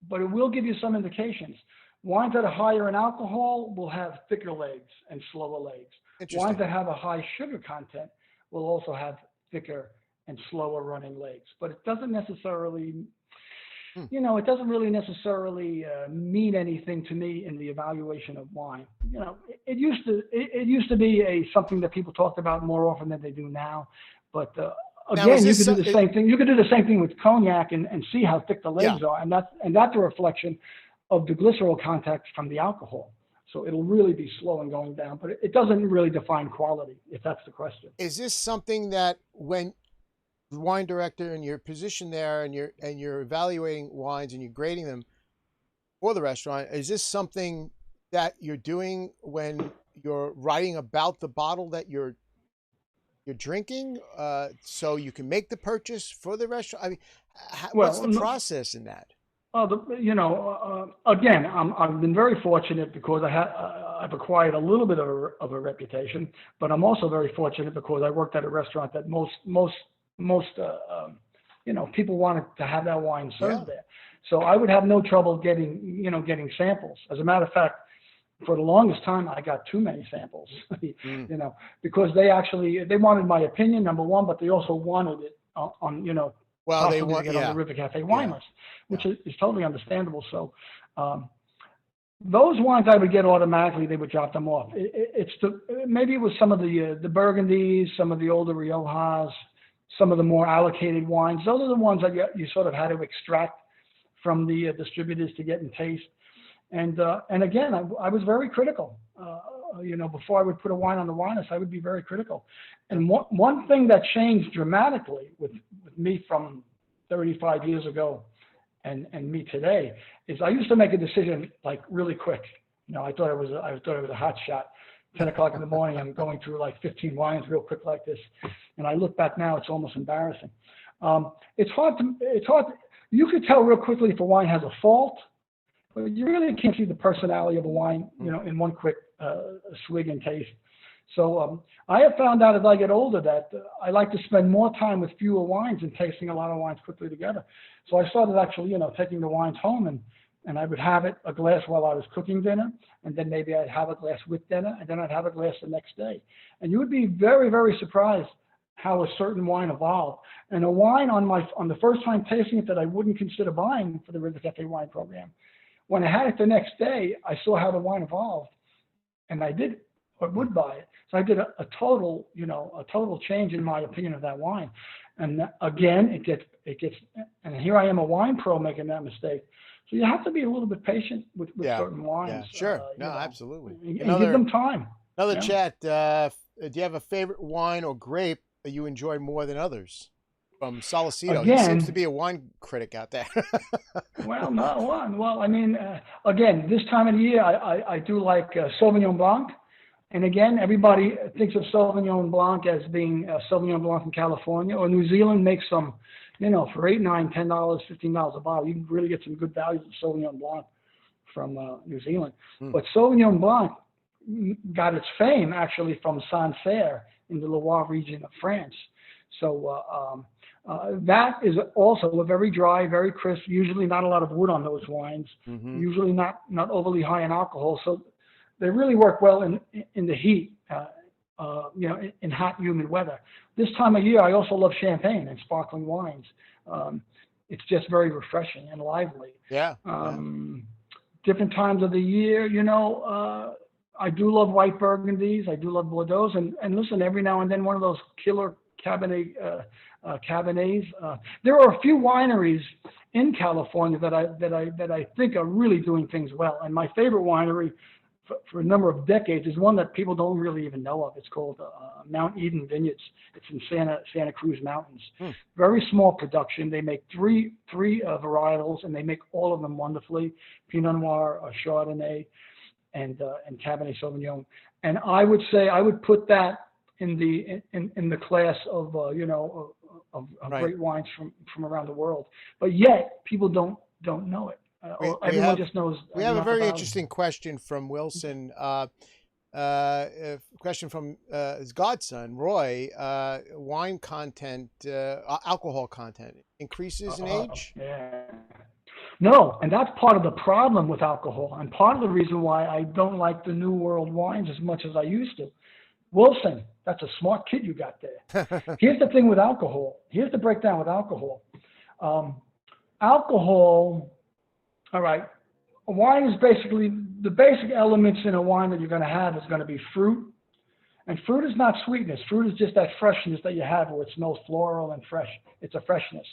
but it will give you some indications. Wines that are higher in alcohol will have thicker legs and slower legs. Wines that have a high sugar content will also have thicker and slower running legs. But it doesn't necessarily, it doesn't really necessarily mean anything to me in the evaluation of wine. It used to be something that people talked about more often than they do now. But again, you could do the same thing. You could do the same thing with cognac and see how thick the legs are, and that's a reflection of the glycerol content from the alcohol. So it'll really be slow and going down, but it doesn't really define quality, if that's the question. Is this something that when the wine director and your position there and you're evaluating wines and you're grading them for the restaurant, is this something that you're doing when you're writing about the bottle that you're drinking, so you can make the purchase for the restaurant? I mean, what's the process in that? Again, I've been very fortunate because I've acquired a little bit of a reputation, but I'm also very fortunate because I worked at a restaurant that most people wanted to have that wine served there. So I would have no trouble getting samples. As a matter of fact, for the longest time, I got too many samples, because they wanted my opinion, number one, but they also wanted it on they want to get on the River Cafe wine list, which is totally understandable. So those wines I would get automatically; they would drop them off. Maybe it was some of the Burgundies, some of the older Riojas, some of the more allocated wines. Those are the ones that you sort of had to extract from the distributors to get and taste. And again, I was very critical. Before I would put a wine on the wine list, I would be very critical. And one thing that changed dramatically with me from 35 years ago and me today is I used to make a decision like really quick. I thought it was a hot shot. 10 o'clock in the morning, I'm going through like 15 wines real quick like this. And I look back now, it's almost embarrassing. It's hard. You could tell real quickly if a wine has a fault, but you really can't see the personality of a wine, in one quick swig and taste. So I have found out as I get older that I like to spend more time with fewer wines and tasting a lot of wines quickly together. So I started actually, taking the wines home and I would have a glass while I was cooking dinner, and then maybe I'd have a glass with dinner, and then I'd have a glass the next day. And you would be very, very surprised how a certain wine evolved. And a wine on the first time tasting it that I wouldn't consider buying for the River Cafe wine program, when I had it the next day, I saw how the wine evolved, and I did or would buy it. So I did a total change in my opinion of that wine. And again, it gets, and here I am, a wine pro, making that mistake. So you have to be a little bit patient with certain wines. Yeah, sure. Absolutely. And give them time. Another chat. Do you have a favorite wine or grape that you enjoy more than others? From Solicito. He seems to be a wine critic out there. Well, not one. Well, I mean, again, this time of the year, I do like Sauvignon Blanc. And again, everybody thinks of Sauvignon Blanc as being Sauvignon Blanc from California, or New Zealand makes some for $8, $9, $10, $15 a bottle, you can really get some good values of Sauvignon Blanc from New Zealand. But Sauvignon Blanc got its fame actually from Sancerre in the Loire region of France. So that is also a very dry, very crisp, usually not a lot of wood on those wines, usually not overly high in alcohol. So they really work well in the heat, in hot, humid weather. This time of year, I also love champagne and sparkling wines. It's just very refreshing and lively. Different times of the year, I do love white Burgundies. I do love Bordeaux. And listen, every now and then, one of those killer Cabernets. There are a few wineries in California that I think are really doing things well. And my favorite winery for a number of decades is one that people don't really even know of. It's called Mount Eden Vineyards. It's in Santa Cruz Mountains. Very small production. They make three varietals, and they make all of them wonderfully: Pinot Noir, Chardonnay, and Cabernet Sauvignon. And I would say I would put that in the class of great wines from around the world. But yet people don't know it. Everyone just knows. We have a very interesting question from Wilson. A question from his godson, Roy. Wine content, alcohol content increases in age? No, and that's part of the problem with alcohol, and part of the reason why I don't like the New World wines as much as I used to. Wilson, that's a smart kid you got there. Here's the thing with alcohol. Here's the breakdown with alcohol. Alcohol, all right, a wine is basically, the basic elements in a wine that you're going to have is going to be fruit. And fruit is not sweetness. Fruit is just that freshness that you have where it smells floral and fresh. It's a freshness.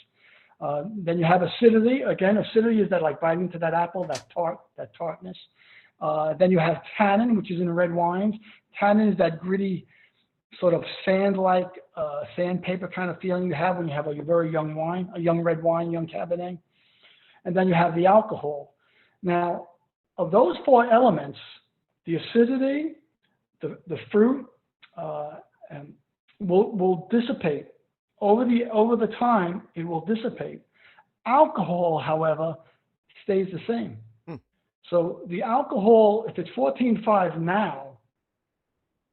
Then you have acidity. Again, acidity is that like biting into that apple, that tartness. Then you have tannin, which is in red wines. Tannin is that gritty, sort of sand-like, sandpaper kind of feeling you have when you have a very young wine, a young red wine, young Cabernet. And then you have the alcohol. Now, of those four elements, the acidity, the fruit, will dissipate. Over the time, it will dissipate. Alcohol, however, stays the same. So the alcohol, if it's 14.5 now,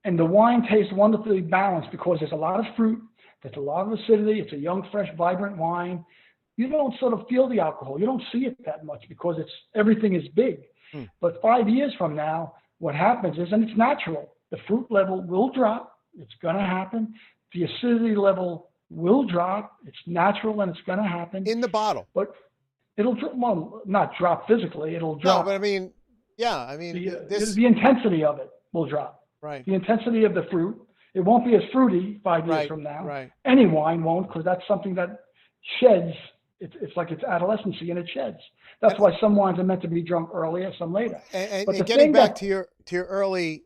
and the wine tastes wonderfully balanced because there's a lot of fruit, there's a lot of acidity, it's a young, fresh, vibrant wine, you don't sort of feel the alcohol. You don't see it that much because everything is big. But 5 years from now, what happens is, and it's natural, the fruit level will drop. It's going to happen. The acidity level will drop. It's natural and it's going to happen. In the bottle. But it'll, well, not drop physically. It'll drop. No, but I mean, yeah, the intensity of it will drop. Right. The intensity of the fruit. It won't be as fruity 5 years from now. Right. Any wine won't, because that's something that sheds. It's like it's adolescency and it sheds. That's why some wines are meant to be drunk earlier, some later. And getting back to your early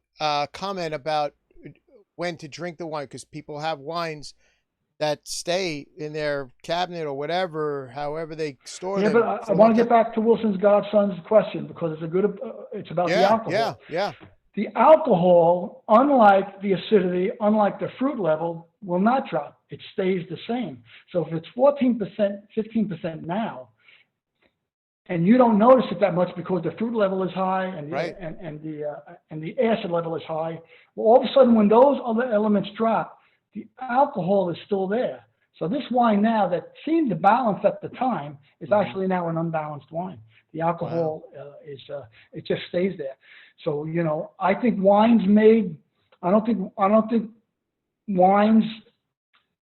comment about when to drink the wine, because people have wines that stay in their cabinet or whatever, however they store them. Yeah, but I want to get back to Wilson's godson's question because it's about the alcohol. Yeah. The alcohol, unlike the acidity, unlike the fruit level, will not drop. It stays the same. So if it's 14%, 15% now, and you don't notice it that much because the fruit level is high and the acid level is high, well, all of a sudden when those other elements drop, the alcohol is still there. So this wine now that seemed to balance at the time is actually now an unbalanced wine. The alcohol it just stays there. So, I think wines made, I don't think wines,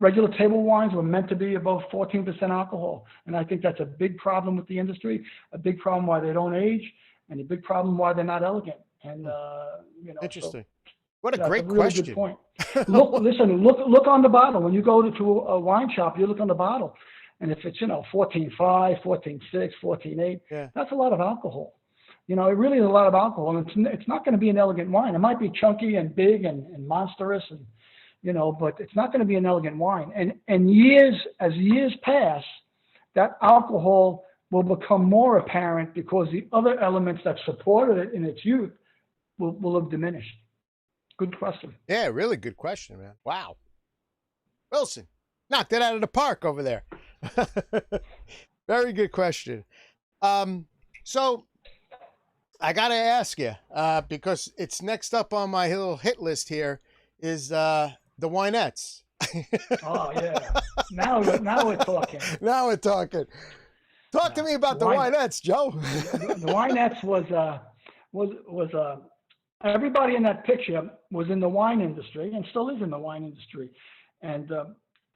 regular table wines were meant to be above 14% alcohol. And I think that's a big problem with the industry, a big problem why they don't age, and a big problem why they're not elegant. And, interesting. What a great really question. Good point. Look on the bottle. When you go to a wine shop, you look on the bottle. And if it's, 14.5, 14.6, 14.8, that's a lot of alcohol. It really is a lot of alcohol. And it's not going to be an elegant wine. It might be chunky and big and monstrous, and but it's not going to be an elegant wine. And as years pass, that alcohol will become more apparent because the other elements that supported it in its youth will have diminished. Good question. Yeah, really good question, man. Wow. Wilson, knocked it out of the park over there. Very good question. So I got to ask you, because it's next up on my little hit list here, is the Winettes. Oh yeah. Now we're talking. Now we're talking. Talk to me about the Winettes, Joe. The Winettes was everybody in that picture was in the wine industry and still is in the wine industry, and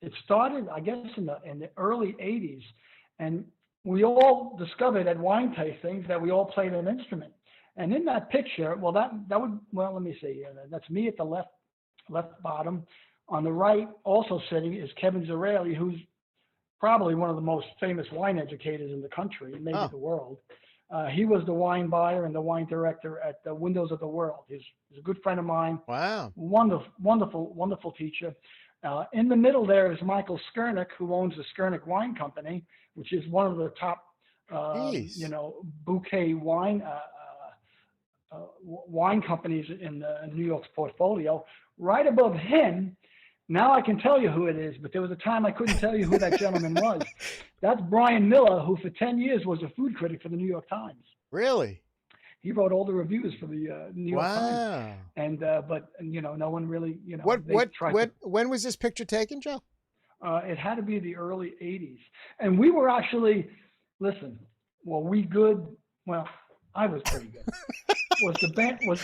it started, I guess, in the early '80s, and we all discovered at wine tastings that we all played an instrument. And in that picture, let me see. That's me at the left bottom. On the right, also sitting, is Kevin Zarelli, who's probably one of the most famous wine educators in the country, maybe the world. He was the wine buyer and the wine director at the Windows of the World. He's a good friend of mine. Wow. Wonderful teacher. In the middle there is Michael Skurnick, who owns the Skurnick Wine Company, which is one of the top, bouquet wine companies in New York's portfolio. Right above him, now I can tell you who it is, but there was a time I couldn't tell you who that gentleman was. That's Brian Miller, who for 10 years was a food critic for the New York Times. Really? He wrote all the reviews for the New York Times. And but no one really when was this picture taken, Joe? It had to be the early '80s, and we were actually were we good? Well, I was pretty good. Was the band good?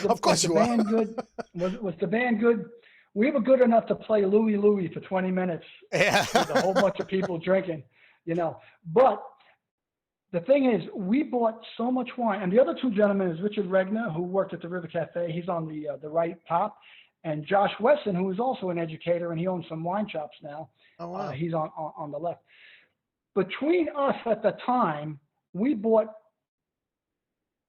Was the band good? We were good enough to play Louie Louie for 20 minutes with a whole bunch of people drinking, But the thing is, we bought so much wine. And the other two gentlemen is Richard Regner, who worked at the River Cafe. He's on the right top. And Josh Wesson, who is also an educator, and he owns some wine shops now. Oh, wow. He's on the left. Between us at the time, we bought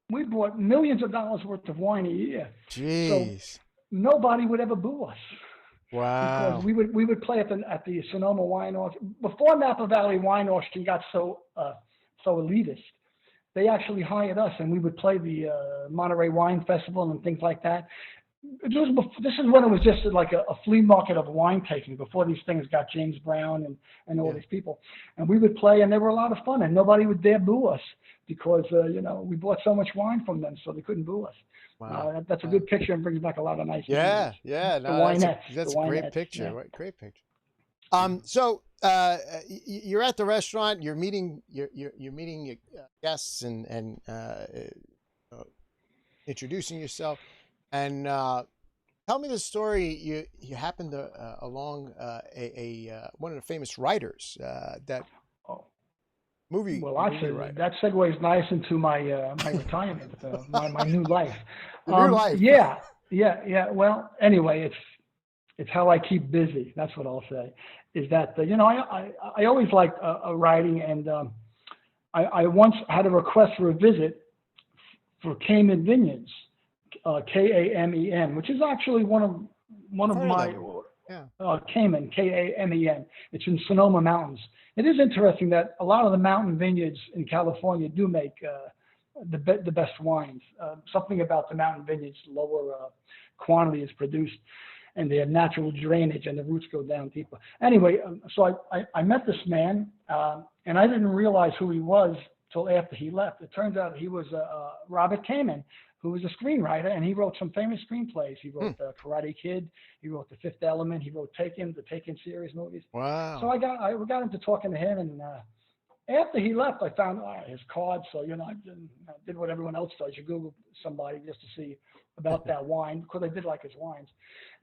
millions of dollars worth of wine a year. Jeez. So nobody would ever boo us. Wow. Because we would play at the Sonoma Wine Auction. Before Napa Valley Wine Auction got so elitist, they actually hired us, and we would play the Monterey Wine Festival and things like that. This is when it was just like a flea market of wine tasting, before these things got James Brown and all these people. And we would play, and they were a lot of fun, and nobody would dare boo us because, we bought so much wine from them, so they couldn't boo us. Wow. That's a good picture and brings back a lot of nice memories. Yeah. No, that's a great picture. Yeah. Great picture. So you're at the restaurant. You're meeting your guests and introducing yourself. And tell me the story. You happened to along one of the famous writers that. Movie. Well, that segues nice into my retirement, my new life. New life. Yeah. Well, anyway, it's how I keep busy. That's what I'll say. Is that I always liked writing, and I once had a request for a visit for Kamen Vineyards, Kamen, which is actually one of my. Kamen, Kamen. It's in Sonoma Mountains. It is interesting that a lot of the mountain vineyards in California do make the best wines. Something about the mountain vineyards, lower quantity is produced, and they have natural drainage, and the roots go down deeper. Anyway, so I met this man, and I didn't realize who he was till after he left. It turns out he was Robert Kamen, who was a screenwriter, and he wrote some famous screenplays. He wrote Karate Kid, he wrote The Fifth Element, he wrote Taken, the Taken series movies. Wow. So I got into talking to him, and after he left, I found his card. So, I did what everyone else does. You Google somebody just to see about that wine, because I did like his wines.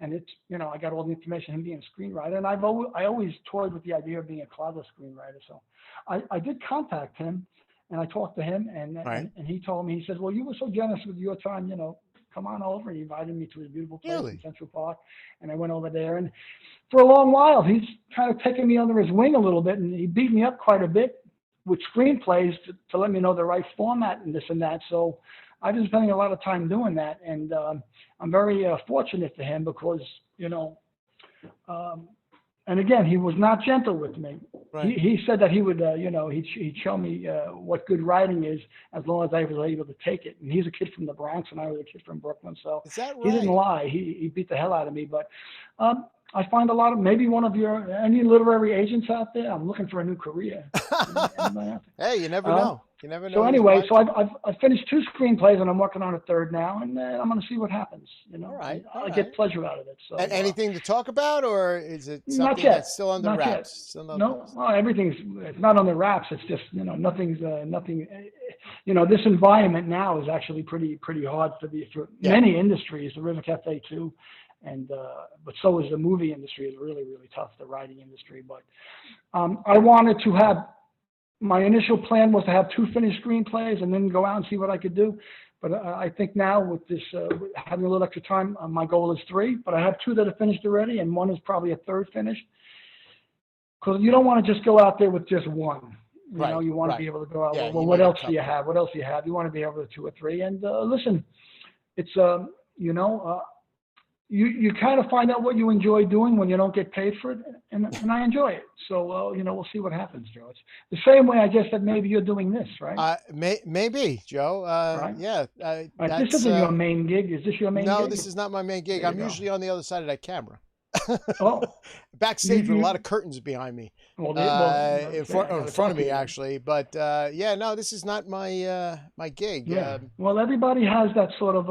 And it's, I got all the information, him being a screenwriter, and I always toyed with the idea of being a closet screenwriter. So I did contact him. And I talked to him, and he told me, he said, well, you were so generous with your time, come on over. He invited me to his beautiful place in Central Park, and I went over there. And for a long while, he's kind of taken me under his wing a little bit, and he beat me up quite a bit with screenplays to let me know the right format and this and that. So I've been spending a lot of time doing that, and I'm very fortunate for him because, and again, he was not gentle with me. Right. He said that he would, he'd show me what good writing is as long as I was able to take it. And he's a kid from the Bronx, and I was a kid from Brooklyn. So is that right? He didn't lie. He beat the hell out of me. But I find a lot of, maybe one of any literary agents out there. I'm looking for a new career. Hey, you never know. You never know. So anyway, so I've finished 2 screenplays and I'm working on a 3rd now, and I'm going to see what happens. All right. I get pleasure out of it. So anything to talk about, or is it not something yet. that's still on the wraps? No, well, it's not on the wraps. It's just nothing. This environment now is actually pretty hard for many industries. The River Cafe too. And but so is the movie industry. Is really tough, the writing industry. But I wanted to have, my initial plan was to have 2 finished screenplays and then go out and see what I could do. But I think now with this having a little extra time, my goal is 3. But I have 2 that are finished already, and 1 is probably a 3rd finished. Because you don't want to just go out there with just 1. You want to be able to go out. Yeah, well, what else do you have? What else do you have? You want to be able to 2 or 3. And listen, it's You kind of find out what you enjoy doing when you don't get paid for it, and I enjoy it. So we'll see what happens, Joe. It's the same way I guess that maybe you're doing this, right? Maybe, Joe. Right? Yeah. This isn't your main gig. Is this your main gig? No, this is not my main gig. I'm usually on the other side of that camera. Oh, backstage with a lot of curtains behind me, in front of me actually. But no, this is not my gig. Yeah. Well, everybody has that sort of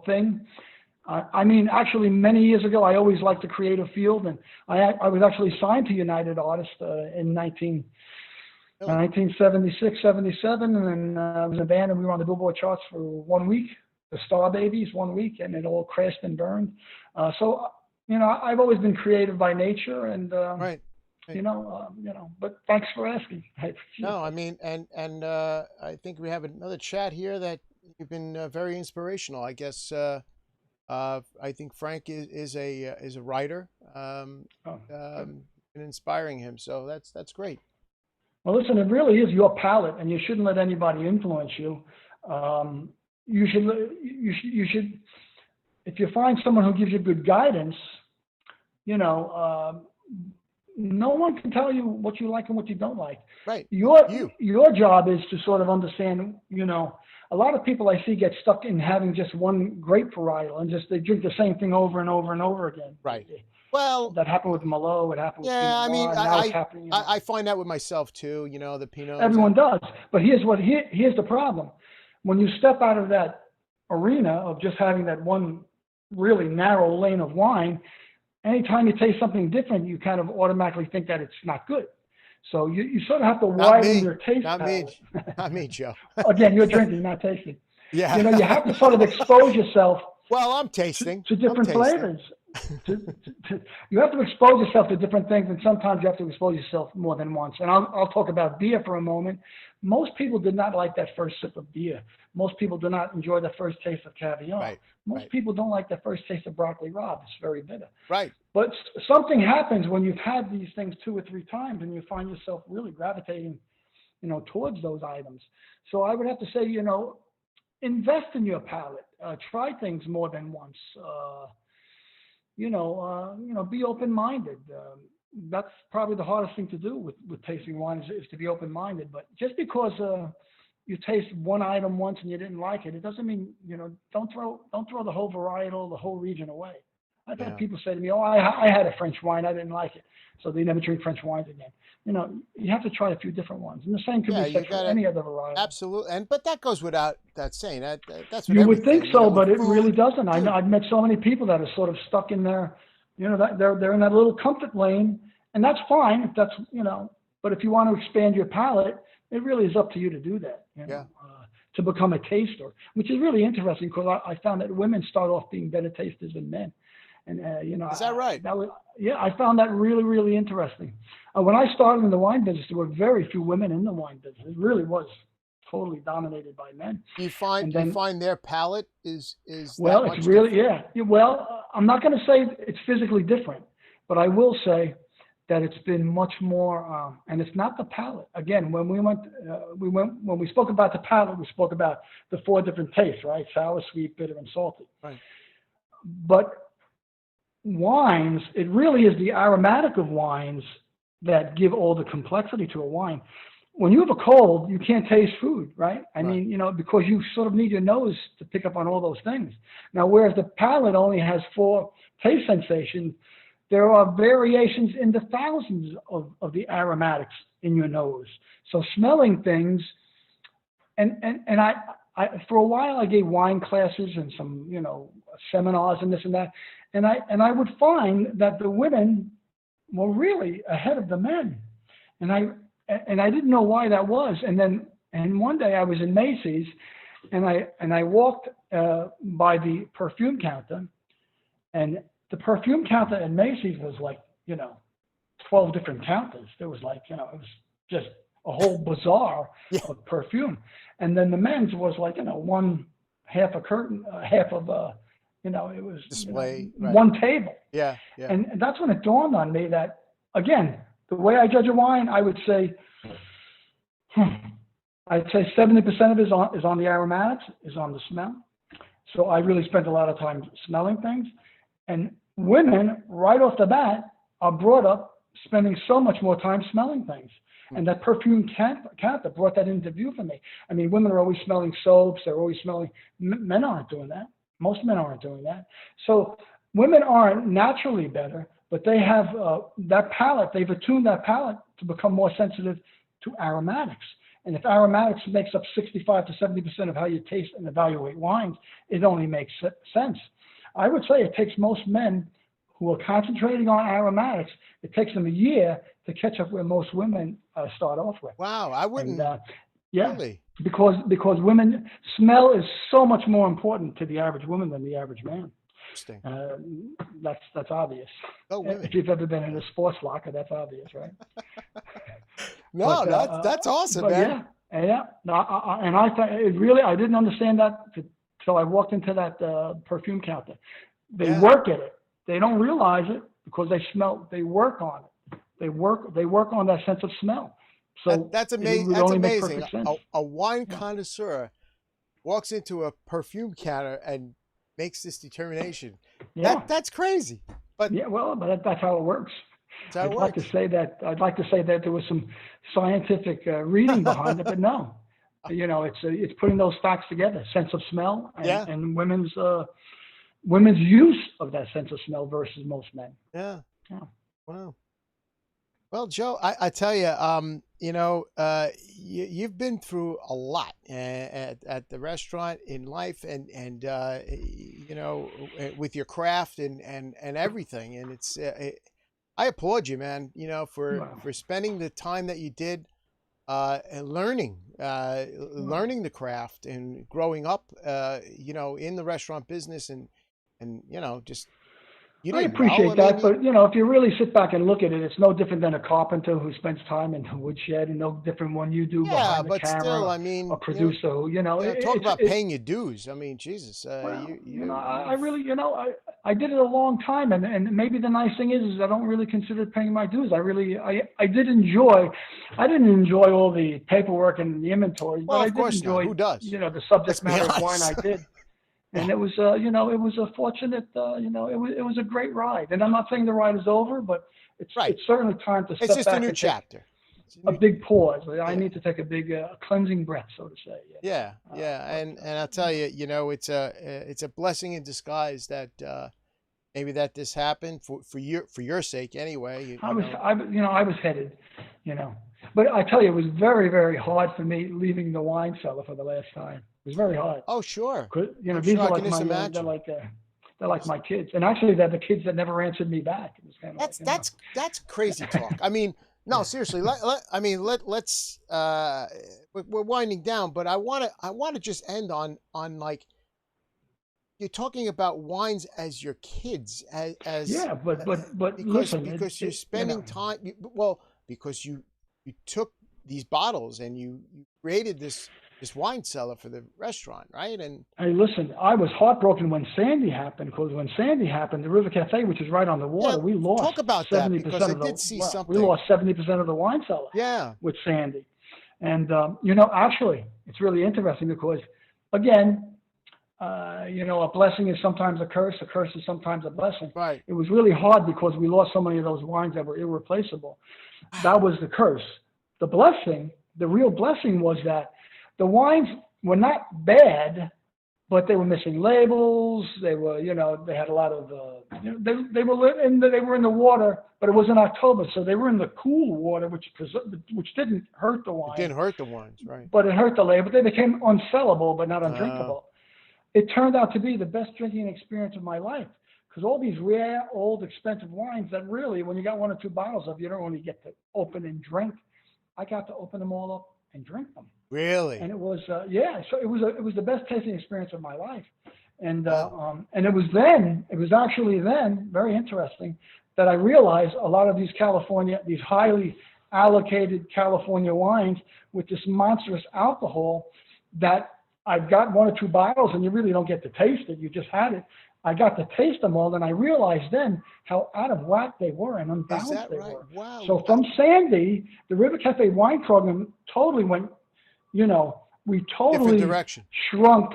thing. I mean, actually, many years ago, I always liked the creative field, and I was actually signed to United Artists in 1976, 77, and I was in a band, and we were on the Billboard charts for 1 week, the Star Babies, 1 week, and it all crashed and burned. So, I've always been creative by nature, and right. But thanks for asking. No, I mean, and I think we have another chat here that you've been very inspirational. I guess. I think Frank is a writer, and inspiring him. So that's great. Well, listen, it really is your palette, and you shouldn't let anybody influence you. You should, if you find someone who gives you good guidance, no one can tell you what you like and what you don't like. Right. Your job is to sort of understand, a lot of people I see get stuck in having just one grape varietal and they drink the same thing over and over and over again. Right. Well, that happened with Merlot. It happened with Pinot Noir. Now it's happening. I find that with myself too. The Pinot. Everyone does, but here's the problem: when you step out of that arena of just having that one really narrow lane of wine, anytime you taste something different, you kind of automatically think that it's not good. So you sort of have to widen your taste palette. Not me, Joe. Again, you're drinking, not tasting. Yeah. You have to sort of expose yourself. Well, I'm tasting to different flavors. You have to expose yourself to different things, and sometimes you have to expose yourself more than once. And I'll talk about beer for a moment. Most people did not like that first sip of beer. Most people do not enjoy the first taste of caviar. Right. Most people don't like the first taste of broccoli rabe. It's very bitter. Right. But something happens when you've had these things 2 or 3 times, and you find yourself really gravitating, towards those items. So I would have to say, invest in your palate. Try things more than once. Be open-minded. That's probably the hardest thing to do with tasting wine is to be open-minded. But just because you taste one item once and you didn't like it, it doesn't mean, don't throw the whole varietal, the whole region away. I've had people say to me, I had a French wine, I didn't like it. So they never drink French wines again. You have to try a few different ones. And the same could be said for any other variety. Absolutely. But that goes without that saying. That's what you would think so, but it really doesn't. I've met so many people that are sort of stuck in their, they're in that little comfort lane, and that's fine if that's, but if you want to expand your palate, it really is up to you to do that. To become a taster, which is really interesting because I found that women start off being better tasters than men. And, is that right? I found that really, really interesting. When I started in the wine business, there were very few women in the wine business. It really was totally dominated by men. You find their palate is well, it's really different? Well, I'm not going to say it's physically different, but I will say that it's been much more, and it's not the palate. Again, when when we spoke about the palate, we spoke about the 4 different tastes, right? Sour, sweet, bitter, and salty. Right. But wines, it really is the aromatic of wines that give all the complexity to a wine. When you have a cold, you can't taste food, right? I mean, because you sort of need your nose to pick up on all those things. Now, whereas the palate only has 4 taste sensations, there are variations in the thousands of the aromatics in your nose. So smelling things, and I for a while I gave wine classes and some, seminars and this and that, and I would find that the women were really ahead of the men, and I didn't know why that was. And one day I was in Macy's, and I walked by the perfume counter, and the perfume counter at Macy's was like, 12 different counters. There was like, it was just a whole bazaar of perfume. And then the men's was like, half a curtain, half of it was display, one table. Yeah. And that's when it dawned on me that, again, the way I judge a wine, I would say, I'd say 70% of it is on the aromatics, is on the smell. So I really spent a lot of time smelling things. And women, right off the bat, are brought up spending so much more time smelling things. And that perfume counter brought that into view for me. I mean, women are always smelling soaps. They're always smelling. Men aren't doing that. Most men aren't doing that. So women aren't naturally better, but they have that palate. They've attuned that palate to become more sensitive to aromatics. And if aromatics makes up 65 to 70% of how you taste and evaluate wines, it only makes sense. I would say it takes most men who are concentrating on aromatics, it takes them a year to catch up where most women start off with. Wow, I wouldn't. And, yeah, really? Because women, smell is so much more important to the average woman than the average man. Interesting. That's obvious. Oh, women. If you've ever been in a sports locker, that's obvious, right? No, that's awesome, man. Yeah. No, I thought it really. I didn't understand that until I walked into that perfume counter. They work at it. They don't realize it because they smell. They work on it. They work on that sense of smell. So that's amazing. That's amazing. A wine connoisseur walks into a perfume counter and makes this determination. Yeah. That's crazy. But but that's how it works. I'd like to say that there was some scientific reading behind it, but no. It's putting those facts together: sense of smell and women's use of that sense of smell versus most men. Yeah. Wow. Well, Joe, I tell you, you've been through a lot at the restaurant, in life, and with your craft and everything. And it's, I applaud you, man. For spending the time that you did, and learning the craft and growing up, in the restaurant business and just. I appreciate that, but if you really sit back and look at it, it's no different than a carpenter who spends time in the woodshed, and no different when you do behind the camera. Still, I mean, a producer, talk about paying your dues. I mean, Jesus, I really, I did it a long time, and maybe the nice thing is I don't really consider paying my dues. I didn't enjoy all the paperwork and the inventory, but I did enjoy, who does? The subject matter of wine I did. And it was, it was a fortunate, it was a great ride. And I'm not saying the ride is over, but it's certainly time to step back. It's just a new chapter. A big pause. I need to take a big cleansing breath, so to say. Yeah. And I'll tell you, it's a blessing in disguise that maybe that this happened for your sake anyway. I was headed, But I tell you, it was very, very hard for me leaving the wine cellar for the last time. It was very hard. Oh, sure. These are like they're like my kids, and actually they're the kids that never answered me back. It was kind of that's crazy talk. I mean, no, seriously. Let's. We're winding down, but I want to just end on like. You're talking about wines as your kids, as but because you're spending time. Because you took these bottles and you created this wine cellar for the restaurant, right? And hey, listen, I was heartbroken when Sandy happened, because when Sandy happened, the River Cafe, which is right on the water, we lost. Talk about 70% that, because I did see something. We lost 70% of the wine cellar. Yeah. With Sandy, and actually, it's really interesting because, again, a blessing is sometimes a curse is sometimes a blessing. Right. It was really hard because we lost so many of those wines that were irreplaceable. That was the curse. The blessing, the real blessing, was that the wines were not bad, but they were missing labels. They were, they had a lot of, they were in the water, but it was in October, so they were in the cool water, which didn't hurt the wine. It didn't hurt the wines, right? But it hurt the label. They became unsellable, but not undrinkable. It turned out to be the best drinking experience of my life, because all these rare, old, expensive wines that really, when you got 1 or 2 bottles of, you don't really get to open and drink. I got to open them all up and drink them. Really? And it was, so it was the best tasting experience of my life. And and it was actually then very interesting that I realized a lot of these highly allocated California wines with this monstrous alcohol, that I've got 1 or 2 bottles and you really don't get to taste it. You just had it. I got to taste them all, and I realized then how out of whack they were and unbalanced they were. Wow. So from Sandy, the River Cafe wine program totally went, we totally shrunk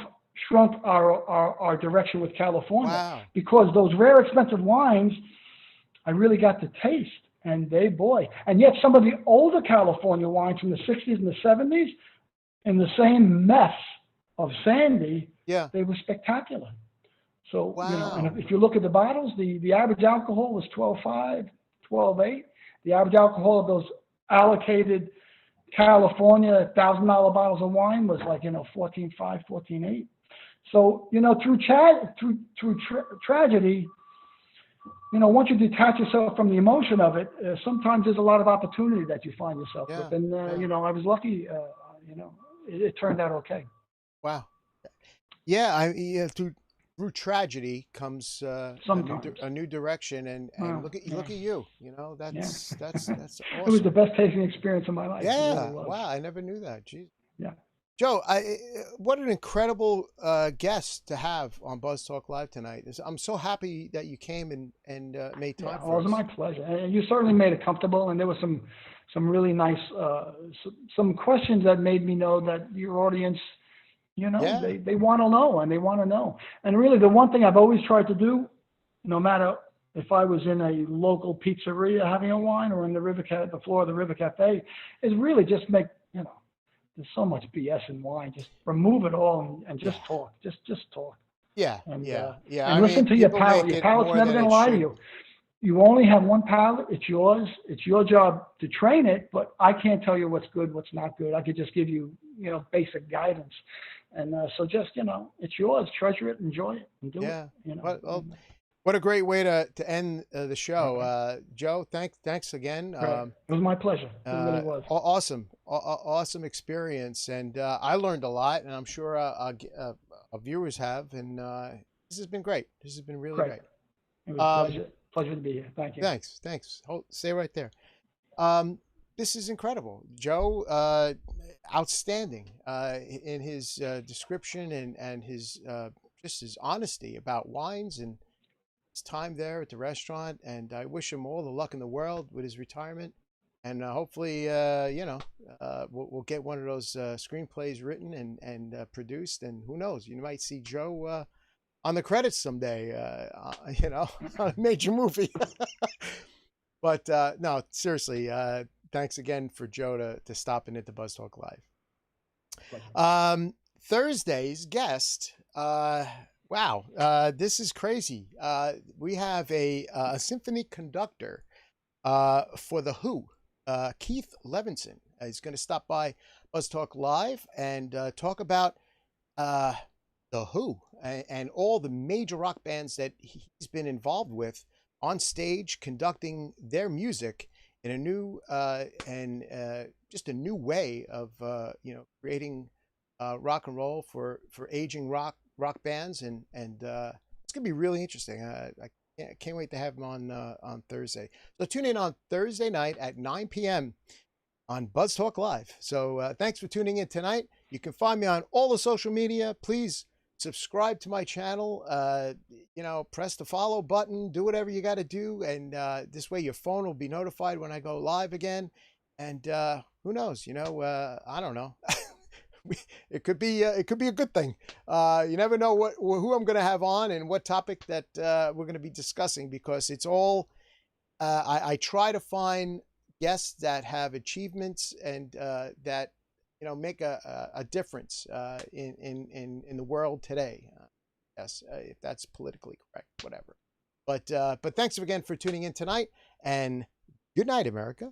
our direction with California. Wow. Because those rare, expensive wines, I really got to taste. And and yet some of the older California wines from the 60s and the 70s, in the same mess of Sandy, they were spectacular. So, and if you look at the bottles, the average alcohol was 12.5, 12.8. The average alcohol of those allocated California $1,000 bottles of wine was like, 14.5, 14.8. So, through tragedy, once you detach yourself from the emotion of it, sometimes there's a lot of opportunity that you find yourself with. And, I was lucky, it turned out okay. Wow. Yeah, through tragedy comes a new direction, and look at you. That's awesome. It was the best tasting experience of my life. Yeah, really wow, I never knew that. Jeez. Yeah. Joe, what an incredible guest to have on Buzz Talk Live tonight. I'm so happy that you came and made time for us. It was my pleasure. And you certainly made it comfortable, and there was some really nice some questions that made me know that your audience, they want to know, and they want to know. And really, the one thing I've always tried to do, no matter if I was in a local pizzeria having a wine or in the floor of the River Cafe, is really just make, there's so much BS in wine. Just remove it all and just talk. Just talk. Yeah. And, And I listen to your palate. Your palate's never going to lie to you. You only have one palate. It's yours. It's your job to train it, but I can't tell you what's good, what's not good. I could just give you, basic guidance. And so just, it's yours. Treasure it, enjoy it, and do it. Well, what a great way to end the show. Okay. Joe, thanks again. It was my pleasure. It really was. Awesome experience. And I learned a lot, and I'm sure our viewers have. And this has been great. This has been really great. It was a pleasure to be here. Thank you. Thanks. Stay right there. This is incredible. Joe, outstanding in his description and his just his honesty about wines and his time there at the restaurant. And I wish him all the luck in the world with his retirement. And hopefully, we'll get one of those screenplays written and produced. And who knows, you might see Joe on the credits someday, on a major movie. But no, seriously, thanks again for Joe to stopping at the Buzz Talk Live. Thursday's guest, wow, this is crazy. We have a symphony conductor for The Who, Keith Levinson. He's going to stop by Buzz Talk Live and talk about The Who and all the major rock bands that he's been involved with on stage, conducting their music in a new just a new way of creating rock and roll for aging rock bands, and it's gonna be really interesting. I can't wait to have him on Thursday. So tune in on Thursday night at 9 p.m. on Buzz Talk Live. So thanks for tuning in tonight. You can find me on all the social media. Please subscribe to my channel, press the follow button, do whatever you got to do. And this way your phone will be notified when I go live again. And who knows, I don't know. It could be a good thing. You never know who I'm going to have on and what topic that we're going to be discussing, because it's all, I try to find guests that have achievements and that make a difference in the world today. Yes, if that's politically correct, whatever. But thanks again for tuning in tonight, and good night, America.